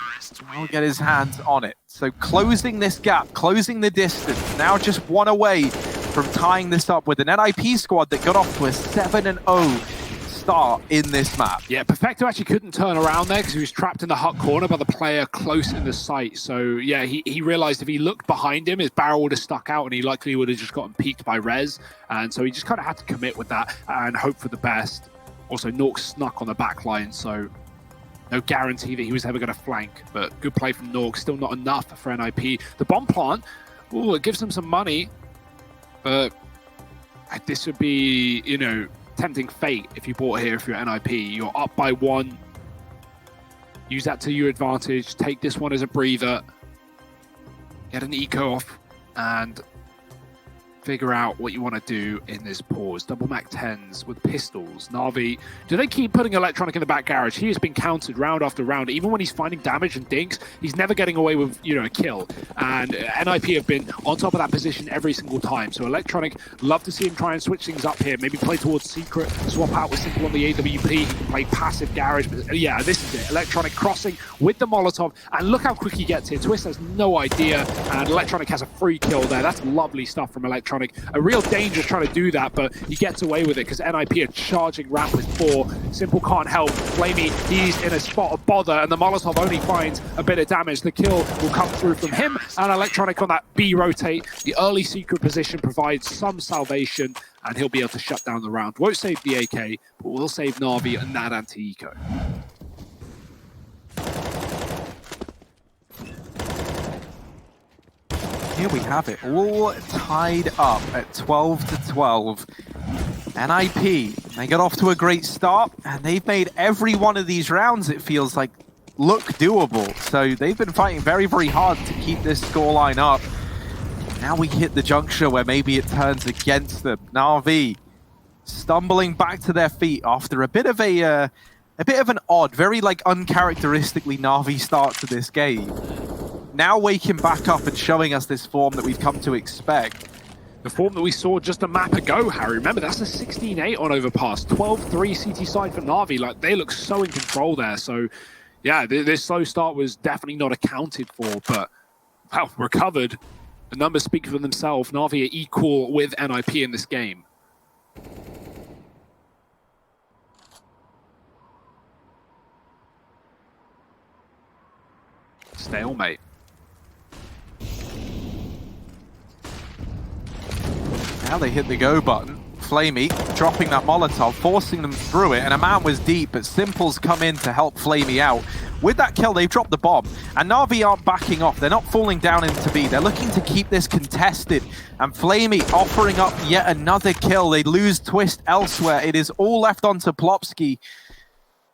He'll get his hands on it. So closing this gap, closing the distance, now just one away from tying this up with an NiP squad that got off to a 7-0 start in this map. Yeah, Perfecto actually couldn't turn around there because he was trapped in the hut corner by the player close in the site. So yeah, he realized if he looked behind him, his barrel would have stuck out and he likely would have just gotten peeked by Rez. And so he just kind of had to commit with that and hope for the best. Also, Nuke snuck on the back line, so no guarantee that he was ever going to flank. But good play from Nuke, still not enough for NiP. The bomb plant, ooh, it gives them some money. But this would be, you know, tempting fate if you bought here if you're NiP. You're up by 1. Use that to your advantage. Take this one as a breather. Get an eco off and figure out what you want to do in this pause. Double Mac 10s with pistols. NAVI, do they keep putting Electronic in the back garage? He has been countered round after round. Even when he's finding damage and dinks, he's never getting away with, you know, a kill. And NiP have been on top of that position every single time. So Electronic, love to see him try and switch things up here. Maybe play towards Secret, swap out with Simple on the AWP. He can play passive garage. But yeah, this is it. Electronic crossing with the Molotov. And look how quick he gets here. Twist has no idea. And Electronic has a free kill there. That's lovely stuff from Electronic. A real danger trying to do that, but he gets away with it because NiP are charging ramp with 4. Simple can't help. Flamey, he's in a spot of bother, and the Molotov only finds a bit of damage. The kill will come through from him, and Electronic on that B rotate. The early Secret position provides some salvation, and he'll be able to shut down the round. Won't save the AK, but will save NAVI and that anti-eco. Here we have it, all tied up at 12-12. NiP, they got off to a great start, and they've made every one of these rounds, it feels like, look doable. So they've been fighting very, very hard to keep this scoreline up. Now we hit the juncture where maybe it turns against them. NAVI stumbling back to their feet after a bit of an odd, very like uncharacteristically NAVI start to this game. Now waking back up and showing us this form that we've come to expect. The form that we saw just a map ago, Harry. Remember, that's a 16-8 on Overpass. 12-3 CT side for NAVI. Like, they look so in control there. So, yeah, this slow start was definitely not accounted for, but, well, recovered. The numbers speak for themselves. NAVI are equal with NiP in this game. Stalemate. Now they hit the go button. Flamey dropping that Molotov, forcing them through it, and a man was deep, but Simple's come in to help Flamey out. With that kill, they've dropped the bomb, and NAVI aren't backing off. They're not falling down into B. They're looking to keep this contested, and Flamey offering up yet another kill. They lose Twist elsewhere. It is all left onto Plopsky.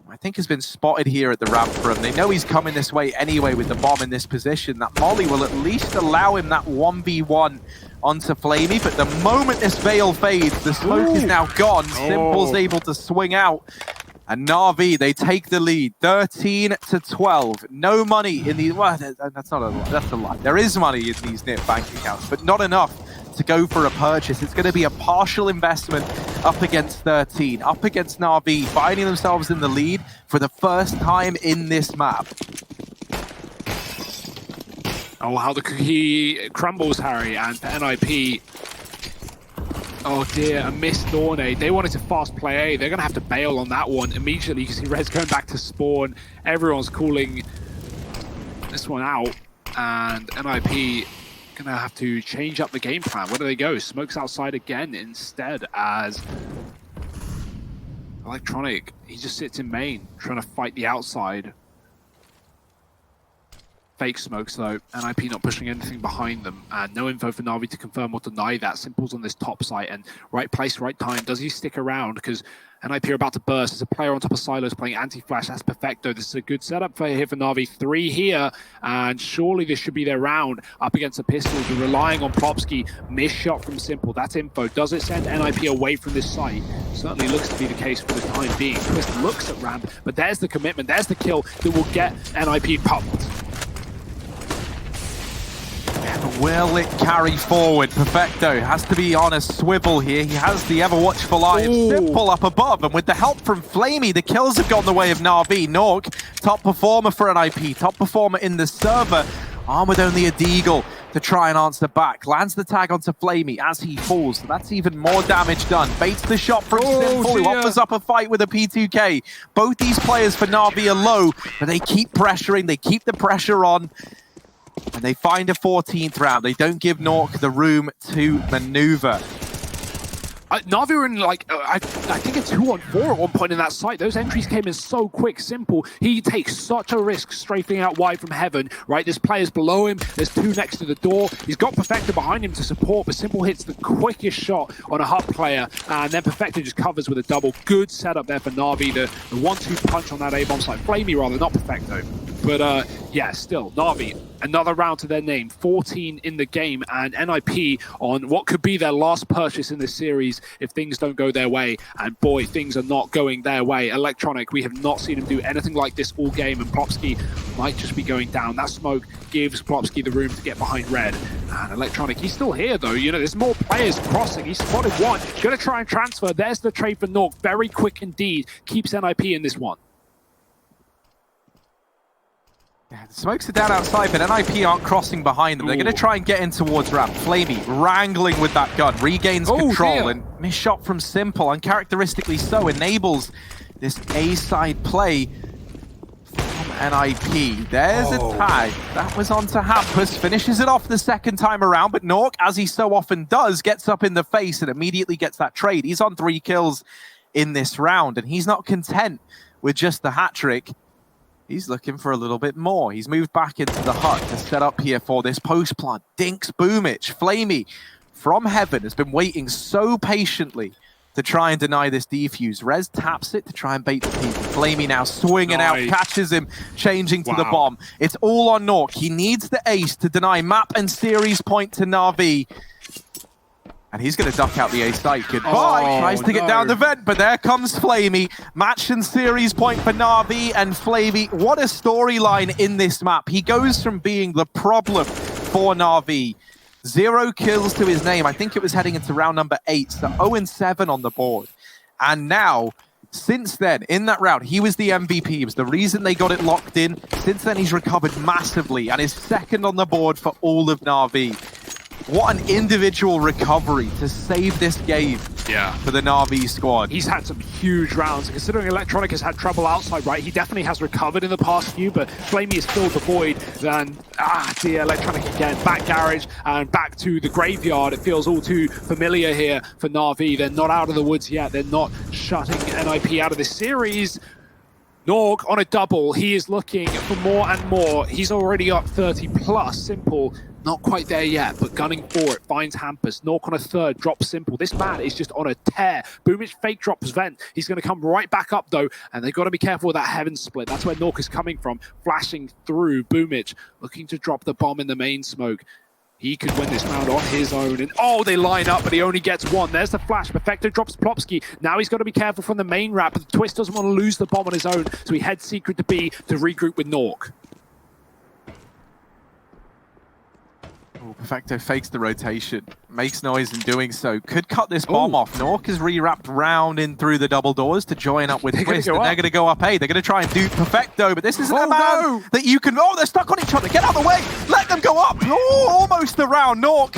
I think has been spotted here at the ramp for him. They know he's coming this way anyway with the bomb in this position. That molly will at least allow him that 1v1 onto Flamey, but the moment this veil fades, the smoke is now gone. Simple's able to swing out, and NAVI, they take the lead, 13-12. No money in the, well, that's not a lie, that's a lie. There is money in these NiP bank accounts, but not enough to go for a purchase. It's going to be a partial investment up against 13, up against NAVI, finding themselves in the lead for the first time in this map. Oh, how the cookie crumbles, Harry, and for NiP, oh dear, a missed Lorne. They wanted to fast play A. They're going to have to bail on that one immediately. You can see Red's going back to spawn. Everyone's calling this one out, and NiP gonna have to change up the game plan. Where do they go? Smokes outside again instead as Electronic. He just sits in main, trying to fight the outside. Fake smokes though, NiP not pushing anything behind them, and no info for NAVI to confirm or deny that. Simple's on this top site, and right place, right time. Does he stick around? Because NiP are about to burst. There's a player on top of Silos playing anti-flash. That's perfecto. This is a good setup for NAVI. 3 here, and surely this should be their round up against the pistols. You're relying on Plopsky. Missed shot from Simple. That's info. Does it send NiP away from this site? Certainly looks to be the case for the time being. Twist looks at ramp, but there's the commitment. There's the kill that will get NiP pumped. Will it carry forward? Perfecto has to be on a swivel here. He has the ever-watchful eye of Simple up above, and with the help from Flamey, the kills have gone the way of NAVI. Nuke, top performer for NiP, top performer in the server, armed with only a deagle to try and answer back. Lands the tag onto Flamey as he falls, so that's even more damage done. Baits the shot from Simple, who offers up a fight with a P2K. Both these players for NAVI are low, but they keep pressuring, they keep the pressure on, and they find a 14th round. They don't give Nuke the room to maneuver. Navi were in like, I think a 2-on-4 at one point in that site. Those entries came in so quick, simple. He takes such a risk strafing out wide from heaven, right? There's players below him. There's two next to the door. He's got Perfecto behind him to support, but Simple hits the quickest shot on a hub player, and then Perfecto just covers with a double. Good setup there for Navi. The 1-2 punch on that A-bomb site. Flamey rather, not Perfecto. But yeah, still, Navi, another round to their name, 14 in the game, and NiP on what could be their last purchase in this series if things don't go their way. And boy, things are not going their way. Electronic, we have not seen him do anything like this all game, and Plopsky might just be going down. That smoke gives Plopsky the room to get behind red. And Electronic, he's still here though. You know, there's more players crossing. He spotted one. Gonna try and transfer. There's the trade for Nuke. Very quick indeed. Keeps NiP in this one. Yeah, the smokes are down outside, but NiP aren't crossing behind them. They're going to try and get in towards ramp. Flamey wrangling with that gun, regains control, and missed shot from Simple, uncharacteristically so, enables this A-side play from NiP. There's a tag. That was onto Hampus, finishes it off the second time around, but Nuke, as he so often does, gets up in the face and immediately gets that trade. He's on 3 kills in this round, and he's not content with just the hat-trick. He's looking for a little bit more. He's moved back into the hut to set up here for this post plant. Dinks Boomich. Flamey from heaven has been waiting so patiently to try and deny this defuse. Rez taps it to try and bait the people. Flamey now swinging out, catches him, changing to the bomb. It's all on Nuke. He needs the ace to deny map and series point to Na'Vi. And he's going to duck out the A site. Goodbye. Tries to get down the vent, but there comes Flamey. Match and series point for Na'Vi and Flamey. What a storyline in this map. He goes from being the problem for Na'Vi. 0 kills to his name. I think it was heading into round number 8, so 0-7 on the board. And now, since then, in that round, he was the MVP. He was the reason they got it locked in. Since then, he's recovered massively and is second on the board for all of Na'Vi. What an individual recovery to save this game for the Na'Vi squad. He's had some huge rounds. Considering Electronic has had trouble outside, right? He definitely has recovered in the past few, but Flamey has filled the void. Then, dear, Electronic again. Back garage and back to the graveyard. It feels all too familiar here for Na'Vi. They're not out of the woods yet. They're not shutting NiP out of this series. Nuke on a double. He is looking for more and more. He's already up 30 plus. Simple. Not quite there yet, but gunning for it. Finds Hampus. Nuke on a third. Drops Simple. This man is just on a tear. Boomich fake drops Vent. He's going to come right back up, though. And they've got to be careful with that heaven split. That's where Nuke is coming from. Flashing through. Boomich looking to drop the bomb in the main smoke. He could win this round on his own. And they line up, but he only gets one. There's the flash. Perfecto drops Plopsky. Now he's got to be careful from the main wrap. But the Twist doesn't want to lose the bomb on his own. So he heads secret to B to regroup with Nuke. Perfecto fakes the rotation, makes noise in doing so. Could cut this bomb off. Nuke is re-wrapped round in through the double doors to join up with Twist, and they're going to go up A. They're going to try and do Perfecto, but this isn't a man that you can... they're stuck on each other. Get out of the way. Let them go up. Almost the round. Nuke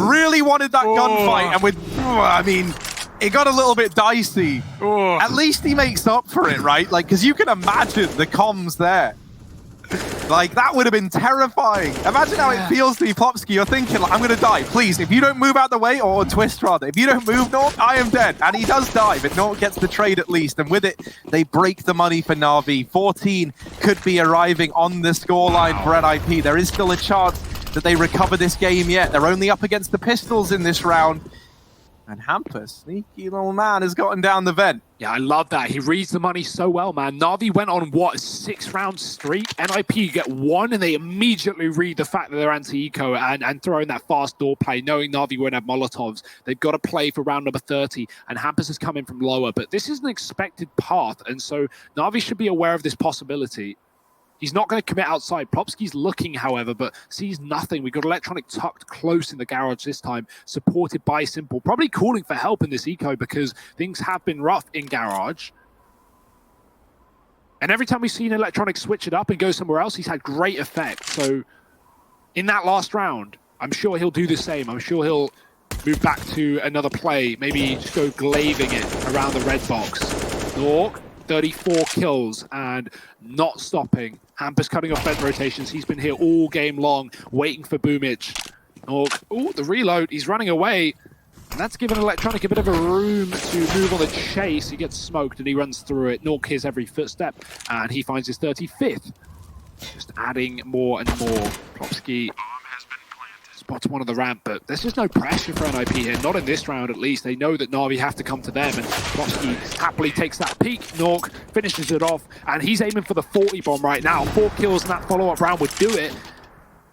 really wanted that gunfight, and with... I mean... it got a little bit dicey. At least he makes up for it, right? Like, because you can imagine the comms there. Like, that would have been terrifying. Imagine how it feels to be Plopsky. You're thinking, like, I'm going to die. Please, if you don't move out the way, or Twist, rather. If you don't move, Nuke, I am dead. And he does die, but Nuke gets the trade at least. And with it, they break the money for Na'Vi. 14 could be arriving on the scoreline for NiP. There is still a chance that they recover this game yet. They're only up against the Pistols in this round. And Hampus, sneaky little man, has gotten down the vent. Yeah, I love that. He reads the money so well, man. Na'Vi went on, what, a 6-round streak? NiP get one, and they immediately read the fact that they're anti-eco and throw in that fast door play, knowing Na'Vi won't have Molotovs. They've got to play for round number 30, and Hampus is coming from lower. But this is an expected path, and so Na'Vi should be aware of this possibility. He's not going to commit outside. Plopsky's looking, however, but sees nothing. We've got Electronic tucked close in the garage this time, supported by Simple. Probably calling for help in this eco because things have been rough in garage. And every time we've seen Electronic switch it up and go somewhere else, he's had great effect. So in that last round, I'm sure he'll do the same. I'm sure he'll move back to another play. Maybe just go glaving it around the red box. Nuke, 34 kills and not stopping. Hampus cutting off vent rotations. He's been here all game long, waiting for Boomich. Nuke, the reload. He's running away. And that's given Electronic a bit of a room to move on the chase. He gets smoked and he runs through it. Nuke hears every footstep and he finds his 35th. Just adding more and more. Plopsky spots one on the ramp, but there's just no pressure for NiP here. Not in this round, at least. They know that Na'Vi have to come to them, and Plopsky happily takes that peek. Nuke finishes it off, and he's aiming for the 40 bomb right now. 4 kills in that follow-up round would do it.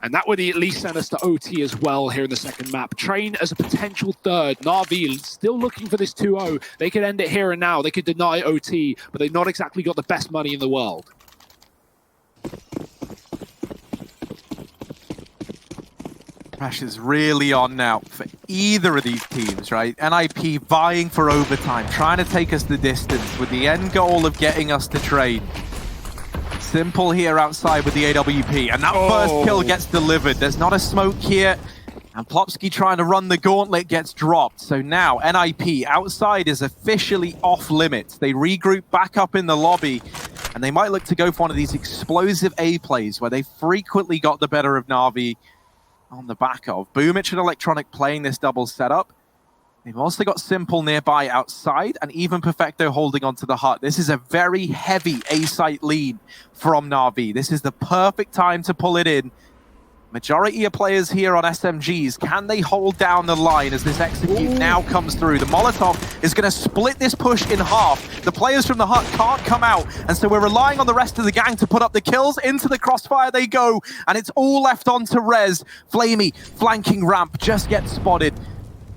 And that would at least send us to OT as well here in the second map. Train as a potential third. Na'Vi still looking for this 2-0. They could end it here and now. They could deny OT, but they've not exactly got the best money in the world. Pressure's really on now for either of these teams, right? NiP vying for overtime, trying to take us the distance with the end goal of getting us to trade. Simple here outside with the AWP, and that first kill gets delivered. There's not a smoke here, and Plopsky trying to run the gauntlet gets dropped. So now NiP outside is officially off limits. They regroup back up in the lobby, and they might look to go for one of these explosive A plays where they frequently got the better of Na'Vi on the back of. Boomich and Electronic playing this double setup. They've also got Simple nearby outside, and even Perfecto holding onto the hut. This is a very heavy A-site lead from Na'Vi. This is the perfect time to pull it in. Majority of players here on SMGs, can they hold down the line as this execute now comes through? The Molotov is going to split this push in half. The players from the hut can't come out, and so we're relying on the rest of the gang to put up the kills. Into the crossfire they go, and it's all left on to Rez. Flamey, flanking ramp, just gets spotted.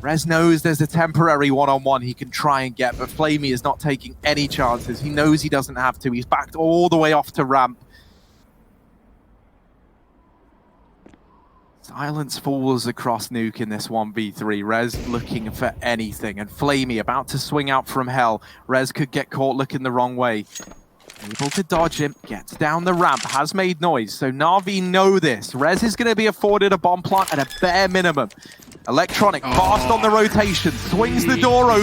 Rez knows there's a temporary one-on-one he can try and get, but Flamey is not taking any chances. He knows he doesn't have to. He's backed all the way off to ramp. Silence falls across Nuke in this 1v3. Rez looking for anything, and Flamey about to swing out from hell. Rez could get caught looking the wrong way. Able to dodge him, gets down the ramp, has made noise, so Na'Vi know this. Rez is going to be afforded a bomb plant at a bare minimum. Electronic fast on the rotation, swings the door open.